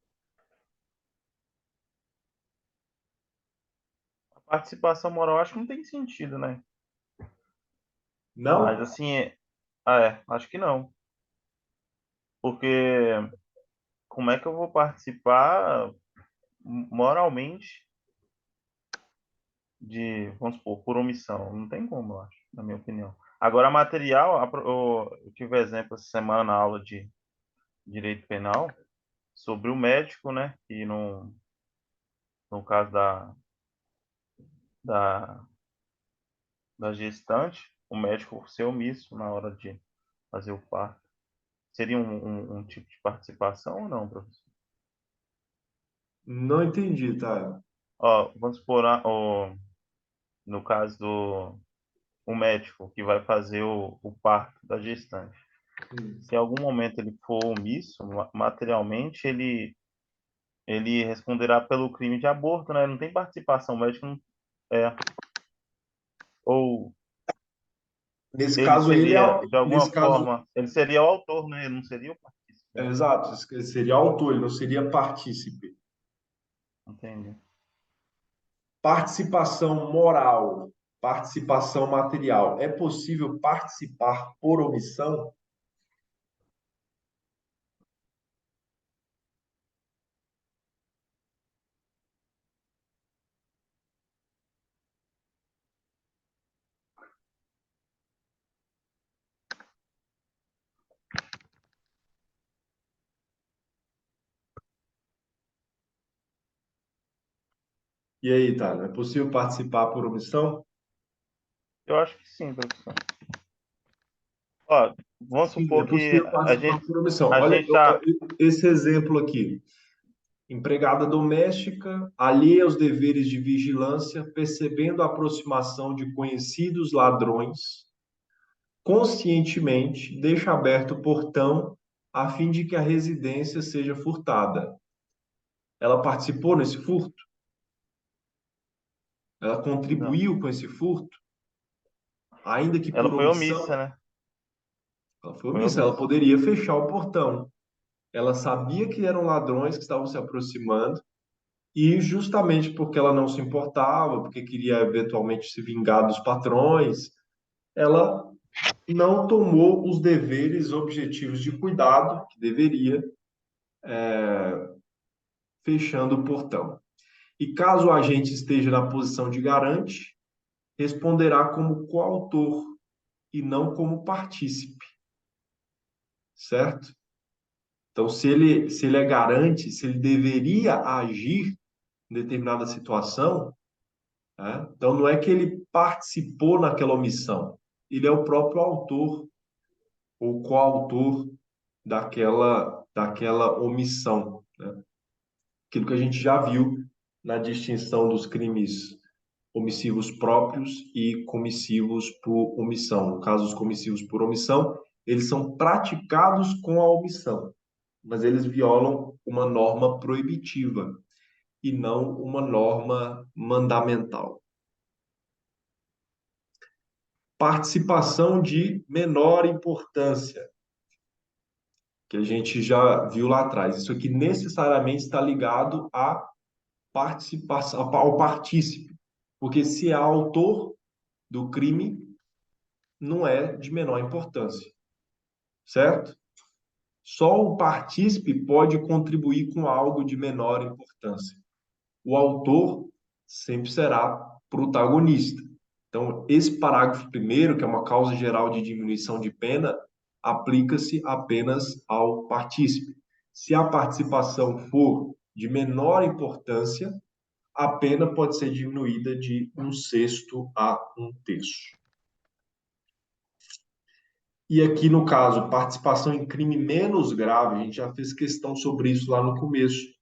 A participação moral acho que não tem sentido, né? Mas Não? assim, acho que não. Porque como é que eu vou participar moralmente vamos supor, por omissão? Não tem como, eu acho, na minha opinião. Agora, material, eu tive exemplo essa semana na aula direito penal sobre o médico, né? Que no caso da, da gestante, o médico ser omisso na hora de fazer o parto. Seria um tipo de participação ou não, professor? Não entendi, tá? Ó, vamos supor, no caso do o médico que vai fazer o parto da gestante. Se em algum momento ele for omisso, materialmente, ele responderá pelo crime de aborto, né? Não tem participação, o médico não é. Ou Nesse ele caso, ele é, seria, de alguma nesse caso, forma, ele seria o autor, né? Ele não seria o partícipe, é né? exato, ele seria autor, ele não seria partícipe. Entendi. Participação moral, participação material. É possível participar por omissão? E aí, tá? É possível participar por omissão? Eu acho que sim, professor. Ó, vamos Sim, é supor que possível participar por omissão. a Olha gente tá. esse exemplo aqui. Empregada doméstica, alheia aos deveres de vigilância, percebendo a aproximação de conhecidos ladrões, conscientemente deixa aberto o portão a fim de que a residência seja furtada. Ela participou nesse furto? Ela Não. contribuiu com esse furto? Ainda que Ela por foi omissa, omissão? né? Ela foi Foi omissa, ela omissa. poderia fechar o portão. Ela sabia que eram ladrões que estavam se aproximando e justamente porque ela não se importava, porque queria eventualmente se vingar dos patrões, ela não tomou os deveres objetivos de cuidado que deveria, fechando o portão. E caso o agente esteja na posição de garante, responderá como coautor e não como partícipe, certo? Então, se ele é garante, se ele deveria agir em determinada situação, né? Então não é que ele participou naquela omissão, ele é o próprio autor ou coautor daquela omissão, né? Aquilo que a gente já viu na distinção dos crimes omissivos próprios e comissivos por omissão. No caso, os comissivos por omissão, eles são praticados com a omissão, mas eles violam uma norma proibitiva e não uma norma mandamental. Participação de menor importância, que a gente já viu lá atrás. Isso aqui necessariamente está ligado à participação, ao partícipe, porque se é autor do crime, não é de menor importância, certo? Só o partícipe pode contribuir com algo de menor importância. O autor sempre será protagonista. Então, esse parágrafo primeiro, que é uma causa geral de diminuição de pena, aplica-se apenas ao partícipe. Se a participação for de menor importância, a pena pode ser diminuída de 1/6 a 1/3. E aqui, no caso, participação em crime menos grave, a gente já fez questão sobre isso lá no começo.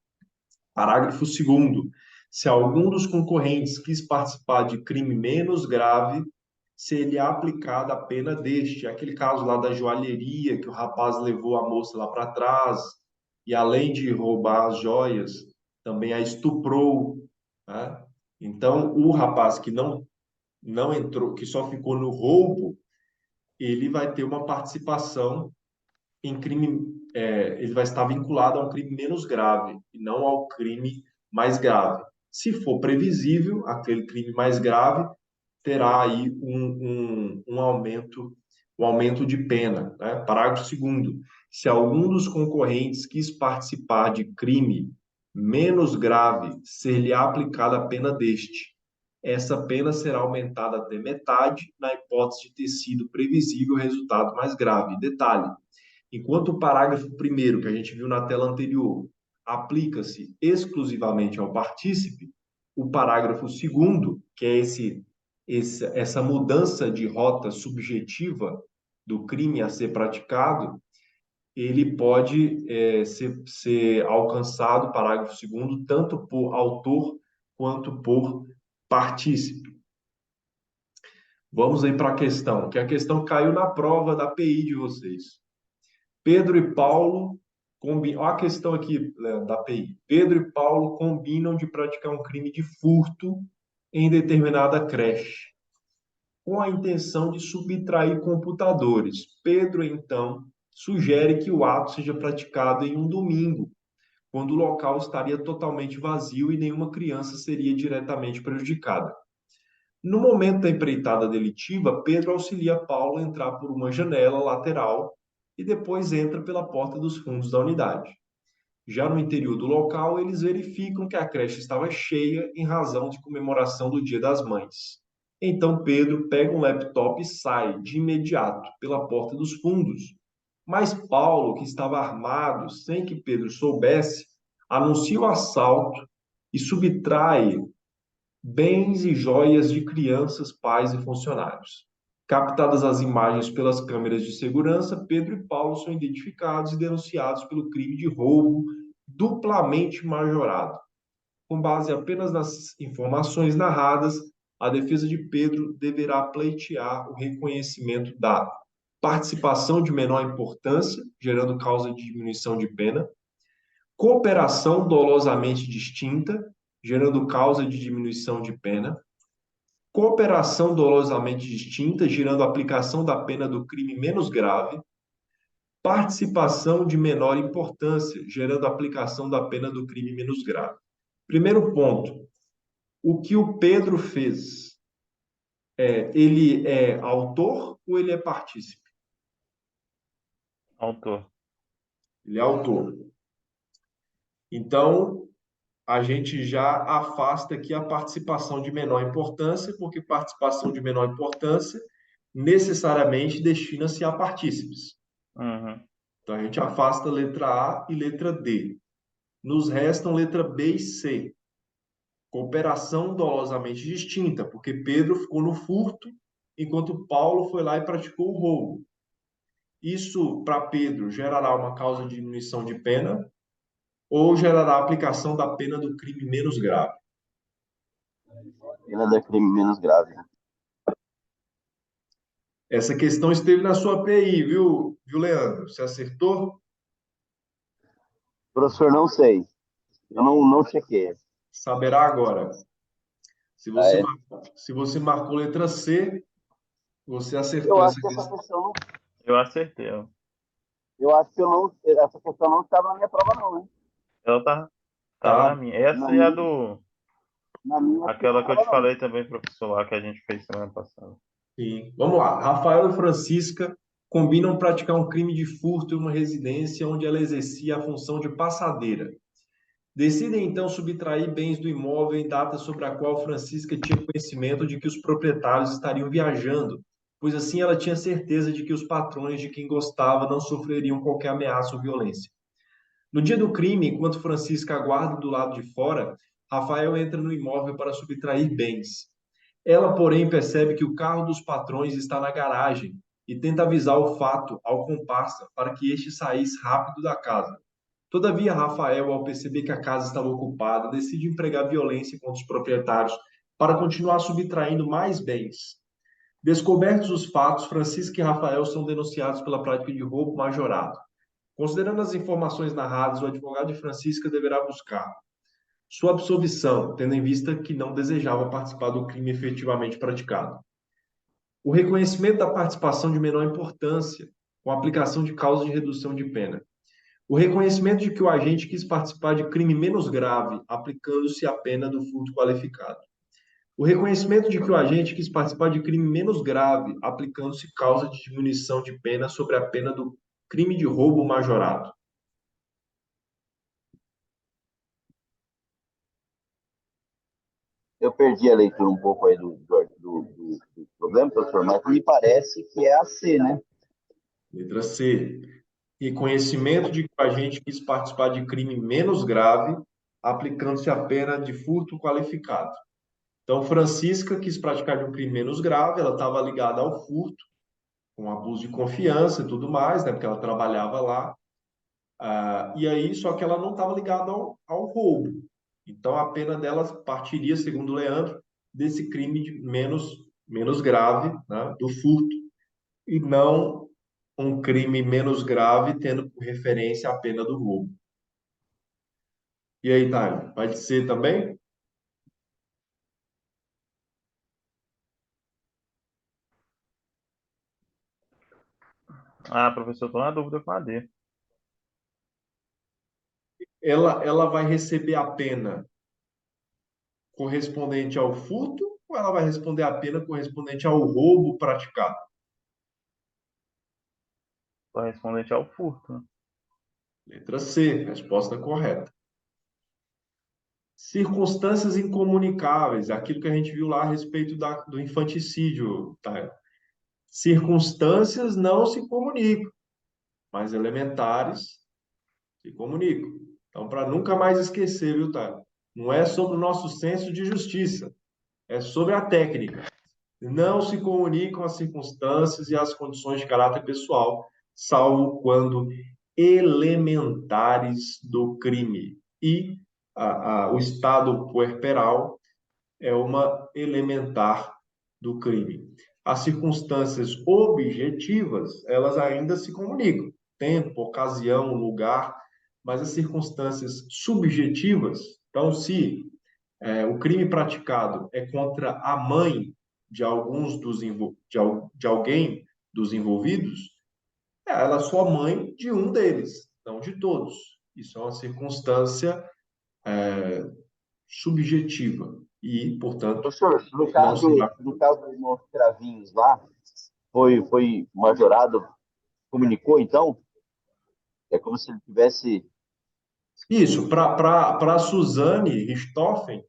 Parágrafo 2º. Se algum dos concorrentes quis participar de crime menos grave, se-lhe aplicada a pena deste. Aquele caso lá da joalheria, que o rapaz levou a moça lá para trás, e além de roubar as joias, também a estuprou, né? Então, o rapaz que não entrou, que só ficou no roubo, ele vai ter uma participação em crime, ele vai estar vinculado a um crime menos grave e não ao crime mais grave. Se for previsível, aquele crime mais grave terá aí um aumento de pena, né? Parágrafo 2º. Se algum dos concorrentes quis participar de crime menos grave, ser-lhe aplicada a pena deste. Essa pena será aumentada até metade na hipótese de ter sido previsível o resultado mais grave. Detalhe: Enquanto o parágrafo primeiro, que a gente viu na tela anterior, aplica-se exclusivamente ao partícipe, o parágrafo segundo, que é essa mudança de rota subjetiva do crime a ser praticado, ele pode ser alcançado, parágrafo segundo, tanto por autor quanto por partícipe. Vamos aí para a questão, que a questão caiu na prova da PI de vocês. Pedro e Paulo combinam. Olha a questão aqui, Leandro, da PI. Pedro e Paulo combinam de praticar um crime de furto em determinada creche, com a intenção de subtrair computadores. Pedro, então, sugere que o ato seja praticado em um domingo, quando o local estaria totalmente vazio e nenhuma criança seria diretamente prejudicada. No momento da empreitada delitiva, Pedro auxilia Paulo a entrar por uma janela lateral e depois entra pela porta dos fundos da unidade. Já no interior do local, eles verificam que a creche estava cheia em razão de comemoração do Dia das Mães. Então Pedro pega um laptop e sai de imediato pela porta dos fundos. Mas Paulo, que estava armado sem que Pedro soubesse, anuncia o assalto e subtrai bens e joias de crianças, pais e funcionários. Captadas as imagens pelas câmeras de segurança, Pedro e Paulo são identificados e denunciados pelo crime de roubo duplamente majorado. Com base apenas nas informações narradas, a defesa de Pedro deverá pleitear o reconhecimento da participação de menor importância, gerando causa de diminuição de pena, cooperação dolosamente distinta, gerando causa de diminuição de pena, cooperação dolosamente distinta, gerando aplicação da pena do crime menos grave, participação de menor importância, gerando aplicação da pena do crime menos grave. Primeiro ponto, o que o Pedro fez, ele é autor ou ele é partícipe? Autor. Ele é autor. Então, a gente já afasta aqui a participação de menor importância, porque participação de menor importância necessariamente destina-se a partícipes. Uhum. Então, a gente afasta a letra A e letra D. Nos restam letra B e C. Cooperação dolosamente distinta, porque Pedro ficou no furto, enquanto Paulo foi lá e praticou o roubo. Isso, para Pedro, gerará uma causa de diminuição de pena ou gerará a aplicação da pena do crime menos grave? Pena do crime menos grave, né? Essa questão esteve na sua PI, viu, Leandro? Você acertou? Professor, não sei. Eu não chequei. Saberá agora. Se Ah, você, é? se você marcou letra C, você acertou Eu essa acho que essa questão. questão não. Eu acertei. Ó. Eu acho que eu não. Essa questão não estava na minha prova, não, né? Ela tava na Tá? minha. Essa Na é a minha, do. na minha acho que não Aquela que eu estava, te não. falei também, professor, lá que a gente fez semana passada. Sim. Vamos lá. Rafael e Francisca combinam praticar um crime de furto em uma residência onde ela exercia a função de passadeira. Decidem então subtrair bens do imóvel em data sobre a qual Francisca tinha conhecimento de que os proprietários estariam viajando, pois assim ela tinha certeza de que os patrões de quem gostava não sofreriam qualquer ameaça ou violência. No dia do crime, enquanto Francisca aguarda do lado de fora, Rafael entra no imóvel para subtrair bens. Ela, porém, percebe que o carro dos patrões está na garagem e tenta avisar o fato ao comparsa para que este saísse rápido da casa. Todavia, Rafael, ao perceber que a casa estava ocupada, decide empregar violência contra os proprietários para continuar subtraindo mais bens. Descobertos os fatos, Francisco e Rafael são denunciados pela prática de roubo majorado. Considerando as informações narradas, o advogado de Francisca deverá buscar sua absolvição, tendo em vista que não desejava participar do crime efetivamente praticado. O reconhecimento da participação de menor importância, com a aplicação de causa de redução de pena. O reconhecimento de que o agente quis participar de crime menos grave, aplicando-se a pena do furto qualificado. O reconhecimento de que o agente quis participar de crime menos grave, aplicando-se causa de diminuição de pena sobre a pena do crime de roubo majorado. Eu perdi a leitura um pouco aí do problema, professor, mas me parece que é a C, né? Letra C. e conhecimento de que o agente quis participar de crime menos grave, aplicando-se a pena de furto qualificado. Então, Francisca quis praticar de um crime menos grave, ela estava ligada ao furto, com abuso de confiança e tudo mais, né, porque ela trabalhava lá. E aí, só que ela não estava ligada ao roubo. Então, a pena dela partiria, segundo o Leandro, desse crime menos grave, né, do furto, e não um crime menos grave, tendo por referência a pena do roubo. E aí, Thay, vai ser também? Ah, professor, estou na dúvida com a D. Ela vai receber a pena correspondente ao furto ou ela vai responder a pena correspondente ao roubo praticado? Correspondente ao furto, né? Letra C, resposta correta. Circunstâncias incomunicáveis, aquilo que a gente viu lá a respeito do infanticídio, tá? Circunstâncias não se comunicam, mas elementares se comunicam. Então, para nunca mais esquecer, viu, tá? Não é sobre o nosso senso de justiça, é sobre a técnica. Não se comunicam as circunstâncias e as condições de caráter pessoal, salvo quando elementares do crime. E o estado puerperal é uma elementar do crime. As circunstâncias objetivas, elas ainda se comunicam. Tempo, ocasião, lugar, mas as circunstâncias subjetivas, então, se o crime praticado é contra a mãe de alguns de alguém dos envolvidos, ela é só mãe de um deles, não de todos. Isso é uma circunstância subjetiva e, portanto, Professor, no não caso, será. no caso dos irmãos Cravinhos lá, foi majorado, comunicou, então? É como se ele tivesse. Isso, para Suzane Richthofen,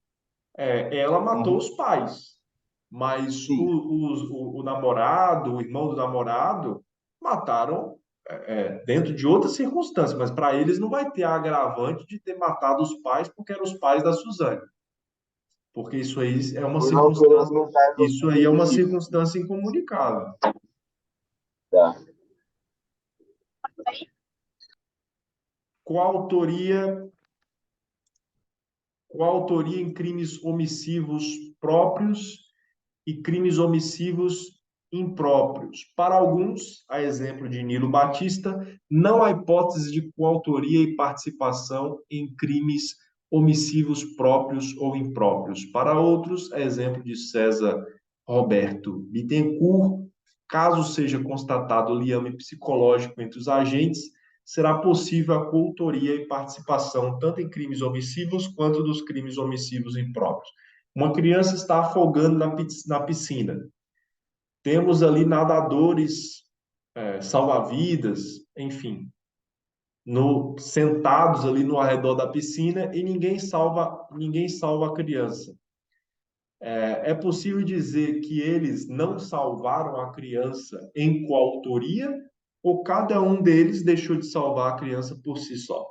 ela matou Uhum, os pais, mas sim. o namorado, o irmão do namorado, mataram dentro de outras circunstâncias, mas para eles não vai ter a agravante de ter matado os pais porque eram os pais da Suzane, porque isso aí é uma Por não ser circunstância, elementar isso do aí é uma homicídio. circunstância incomunicável. Tá. Coautoria, coautoria em crimes omissivos próprios e crimes omissivos impróprios. Para alguns, a exemplo de Nilo Batista, não há hipótese de coautoria e participação em crimes omissivos próprios ou impróprios. Para outros, a exemplo de César Roberto Bittencourt, caso seja constatado liame psicológico entre os agentes, será possível a coautoria e participação tanto em crimes omissivos quanto dos crimes omissivos impróprios. Uma criança está afogando na piscina. Temos ali nadadores, salva-vidas, enfim, sentados ali no arredor da piscina e ninguém salva a criança. É possível dizer que eles não salvaram a criança em coautoria ou cada um deles deixou de salvar a criança por si só?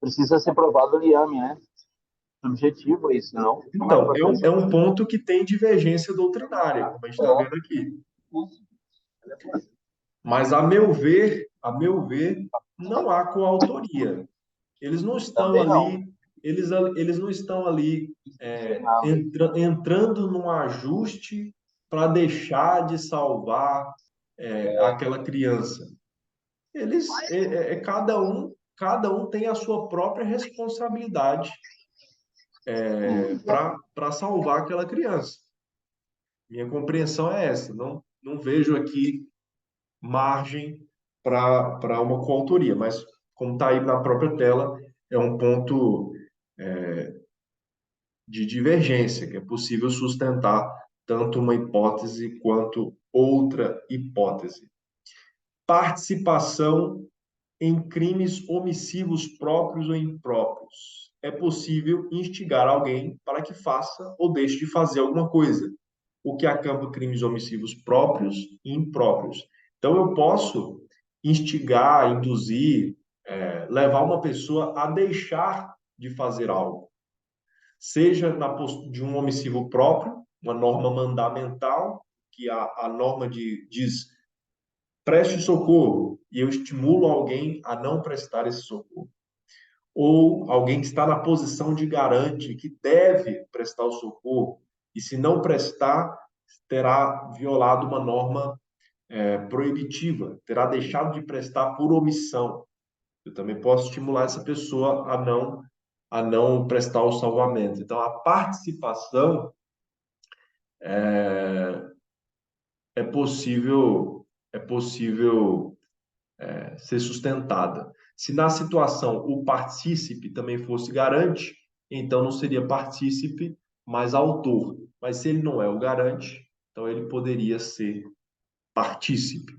Precisa ser provado o liame, né? Subjetivo isso, não? Mais Então, para frente. é um ponto que tem divergência doutrinária, como a gente está vendo aqui. Mas, a meu ver, não há coautoria. Eles não estão Também não. ali, eles não estão ali entrando num ajuste para deixar de salvar aquela criança. Cada um tem a sua própria responsabilidade para salvar aquela criança. Minha compreensão é essa. Não vejo aqui margem para uma coautoria, mas como está aí na própria tela, é um ponto de divergência, que é possível sustentar tanto uma hipótese quanto outra hipótese. Participação em crimes omissivos próprios ou impróprios. É possível instigar alguém para que faça ou deixe de fazer alguma coisa, o que acampa crimes omissivos próprios e impróprios. Então, eu posso instigar, induzir, levar uma pessoa a deixar de fazer algo, seja de um omissivo próprio, uma norma mandamental, que a norma diz preste socorro, e eu estimulo alguém a não prestar esse socorro. Ou alguém que está na posição de garante, que deve prestar o socorro, e se não prestar, terá violado uma norma proibitiva, terá deixado de prestar por omissão. Eu também posso estimular essa pessoa a não prestar o salvamento. Então, a participação é possível ser sustentada. Se na situação o partícipe também fosse garante, então não seria partícipe, mas autor. Mas se ele não é o garante, então ele poderia ser partícipe.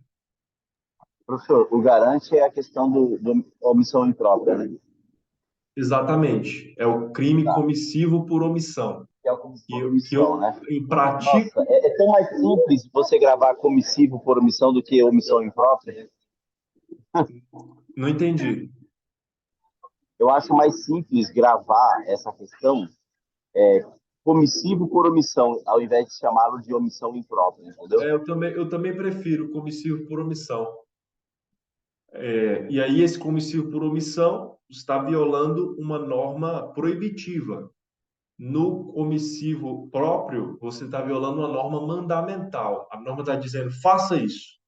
Professor, o garante é a questão do omissão imprópria, né? Exatamente. É o crime Tá. comissivo por omissão. Que é o por Que omissão, eu né? em pratico. Nossa, é tão mais simples você gravar comissivo por omissão do que omissão imprópria. Não entendi. Eu acho mais simples gravar essa questão comissivo por omissão, ao invés de chamá-lo de omissão imprópria, entendeu? Eu também prefiro comissivo por omissão. E aí, esse comissivo por omissão está violando uma norma proibitiva. No omissivo próprio, você está violando uma norma mandamental. A norma está dizendo, faça isso.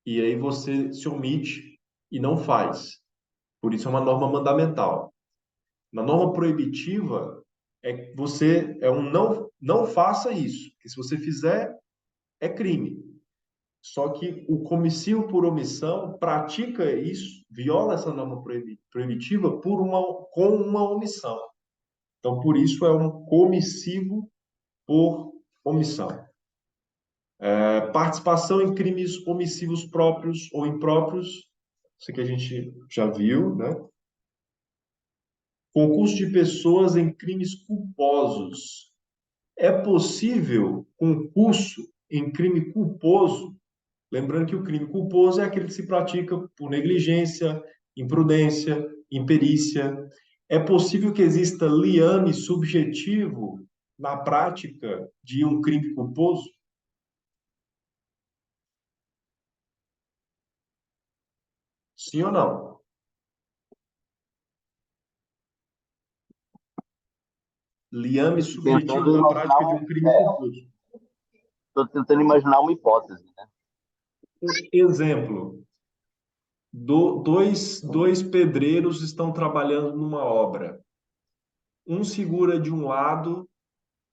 E aí você se omite e não faz. Por isso é uma norma mandamental. Na norma proibitiva, você é um não faça isso. Que se você fizer, é crime. Só que o comissivo por omissão pratica isso, viola essa norma proibitiva com uma omissão. Então, por isso é um comissivo por omissão. Participação em crimes omissivos próprios ou impróprios, isso que a gente já viu, né? Concurso de pessoas em crimes culposos. É possível concurso em crime culposo? Lembrando que o crime culposo é aquele que se pratica por negligência, imprudência, imperícia. É possível que exista liame subjetivo na prática de um crime culposo? Sim ou não? Liame subjetivo Tentando na imaginar, prática de um crime culposo. tô tentando imaginar uma hipótese, né? Exemplo: dois pedreiros estão trabalhando numa obra. Um segura de um lado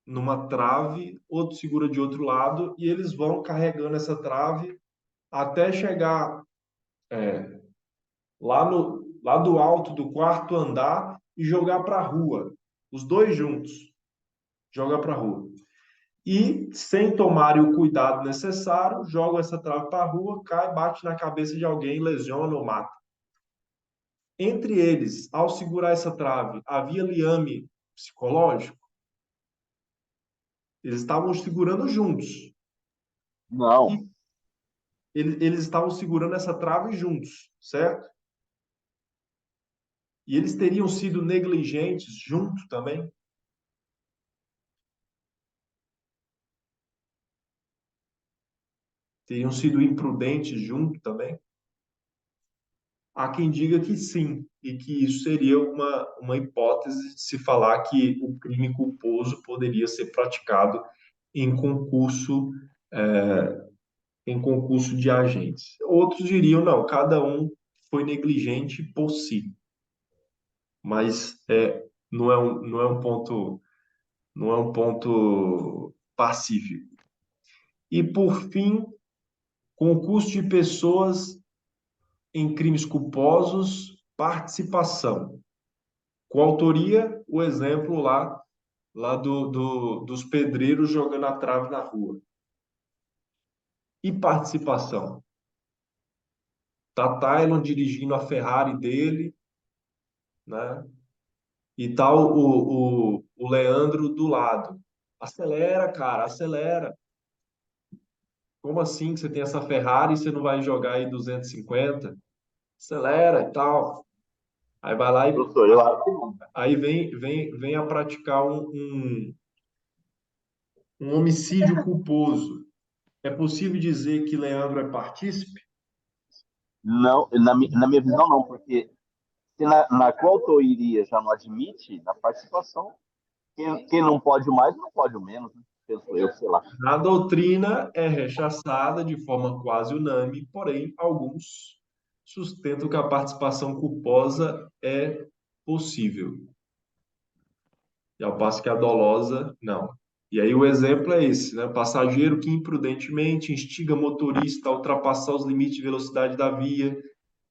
numa trave, outro segura de outro lado, e eles vão carregando essa trave até chegar lá do alto do quarto andar e jogar para a rua. Os dois juntos. Joga para a rua. E, sem tomarem o cuidado necessário, jogam essa trave para a rua, cai, bate na cabeça de alguém, lesiona ou mata. Entre eles, ao segurar essa trave, havia liame psicológico? Eles estavam segurando juntos. Não, E eles estavam segurando essa trave juntos, certo? E eles teriam sido negligentes junto também? Teriam sido imprudentes junto também? Há quem diga que sim, e que isso seria uma hipótese de se falar que o crime culposo poderia ser praticado em concurso, em concurso de agentes. Outros diriam, não, cada um foi negligente por si. Mas não é um ponto, não é um ponto pacífico. E, por fim, concurso de pessoas em crimes culposos, participação. Coautoria, o exemplo lá dos pedreiros jogando a trave na rua. E participação. Tá Tylon dirigindo a Ferrari dele, né? E tal o Leandro do lado. Acelera, cara, acelera. como assim que você tem essa Ferrari e você não vai jogar aí 250? Acelera e tal. Aí vai lá e Professor, eu acho que não. aí vem a praticar um homicídio culposo. É possível dizer que Leandro é partícipe? Não, na minha visão, não, porque se na coautoria já não admite, na participação, quem não pode o mais, não pode o menos, né? Penso eu, sei lá. A doutrina é rechaçada de forma quase unânime, porém, alguns sustentam que a participação culposa é possível, e ao passo que a dolosa, não. E aí o exemplo é esse, né? Passageiro que imprudentemente instiga motorista a ultrapassar os limites de velocidade da via,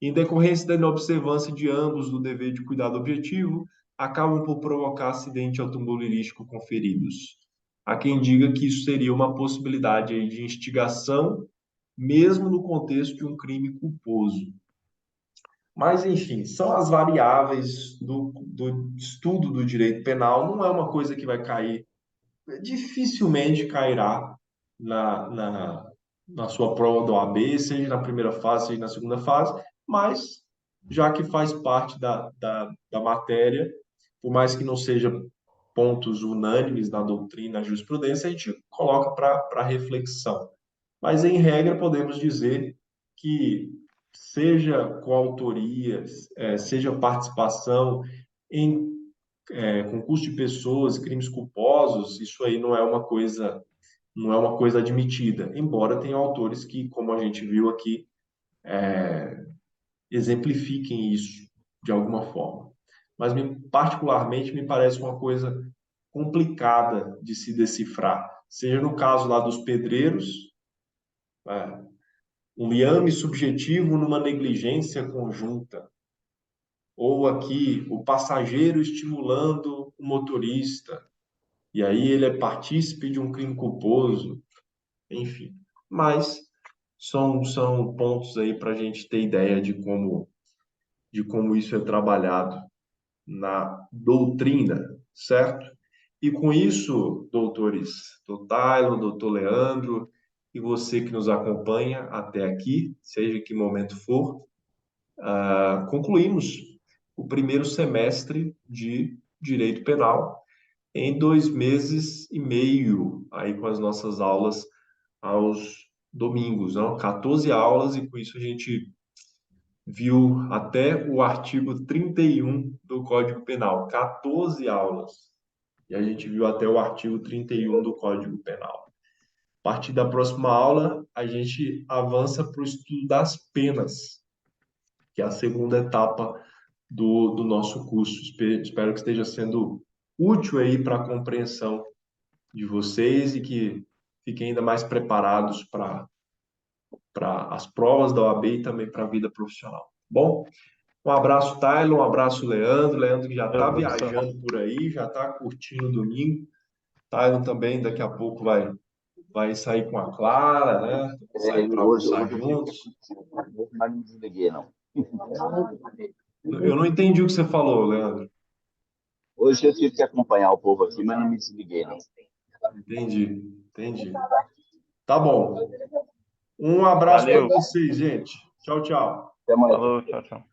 em decorrência da inobservância de ambos do dever de cuidado objetivo, acabam por provocar acidente automobilístico com feridos. Há quem diga que isso seria uma possibilidade aí de instigação, mesmo no contexto de um crime culposo. Mas, enfim, são as variáveis do estudo do direito penal, não é uma coisa que vai cair, dificilmente cairá na sua prova da OAB, seja na primeira fase, seja na segunda fase, mas já que faz parte da matéria, por mais que não seja pontos unânimes na doutrina, na jurisprudência, a gente coloca para reflexão. Mas, em regra, podemos dizer que, seja coautoria, seja participação em concurso de pessoas, crimes culposos, isso aí não é uma coisa admitida, embora tenha autores que, como a gente viu aqui, exemplifiquem isso de alguma forma. Mas particularmente me parece uma coisa complicada de se decifrar, seja no caso lá dos pedreiros, né, um liame subjetivo numa negligência conjunta, ou aqui o passageiro estimulando o motorista, e aí ele é partícipe de um crime culposo, enfim. Mas são pontos aí para a gente ter ideia de como isso é trabalhado na doutrina, certo? E com isso, doutores, doutor Taylor, doutor Leandro, e você que nos acompanha até aqui, seja em que momento for, concluímos o primeiro semestre de Direito Penal em 2 meses e meio, aí com as nossas aulas aos domingos, não? 14 aulas, e com isso a gente viu até o artigo 31 do Código Penal, 14 aulas. E a gente viu até o artigo 31 do Código Penal. A partir da próxima aula, a gente avança para o estudo das penas, que é a segunda etapa do nosso curso. Espero que esteja sendo útil aí para a compreensão de vocês e que fiquem ainda mais preparados para as provas da OAB e também para a vida profissional. Bom, um abraço, Taylor, um abraço, Leandro. Leandro que já está viajando por aí, já está curtindo o domingo. Taylor também daqui a pouco vai sair com a Clara, né? Sair para almoçar juntos. Mas não desliguei, não. Eu não entendi o que você falou, Leandro. Hoje eu tive que acompanhar o povo aqui, mas não me desliguei, não. Entendi. Tá bom. Um abraço para Valeu. vocês, gente. Tchau, tchau. Até mais. Falou, tchau, tchau.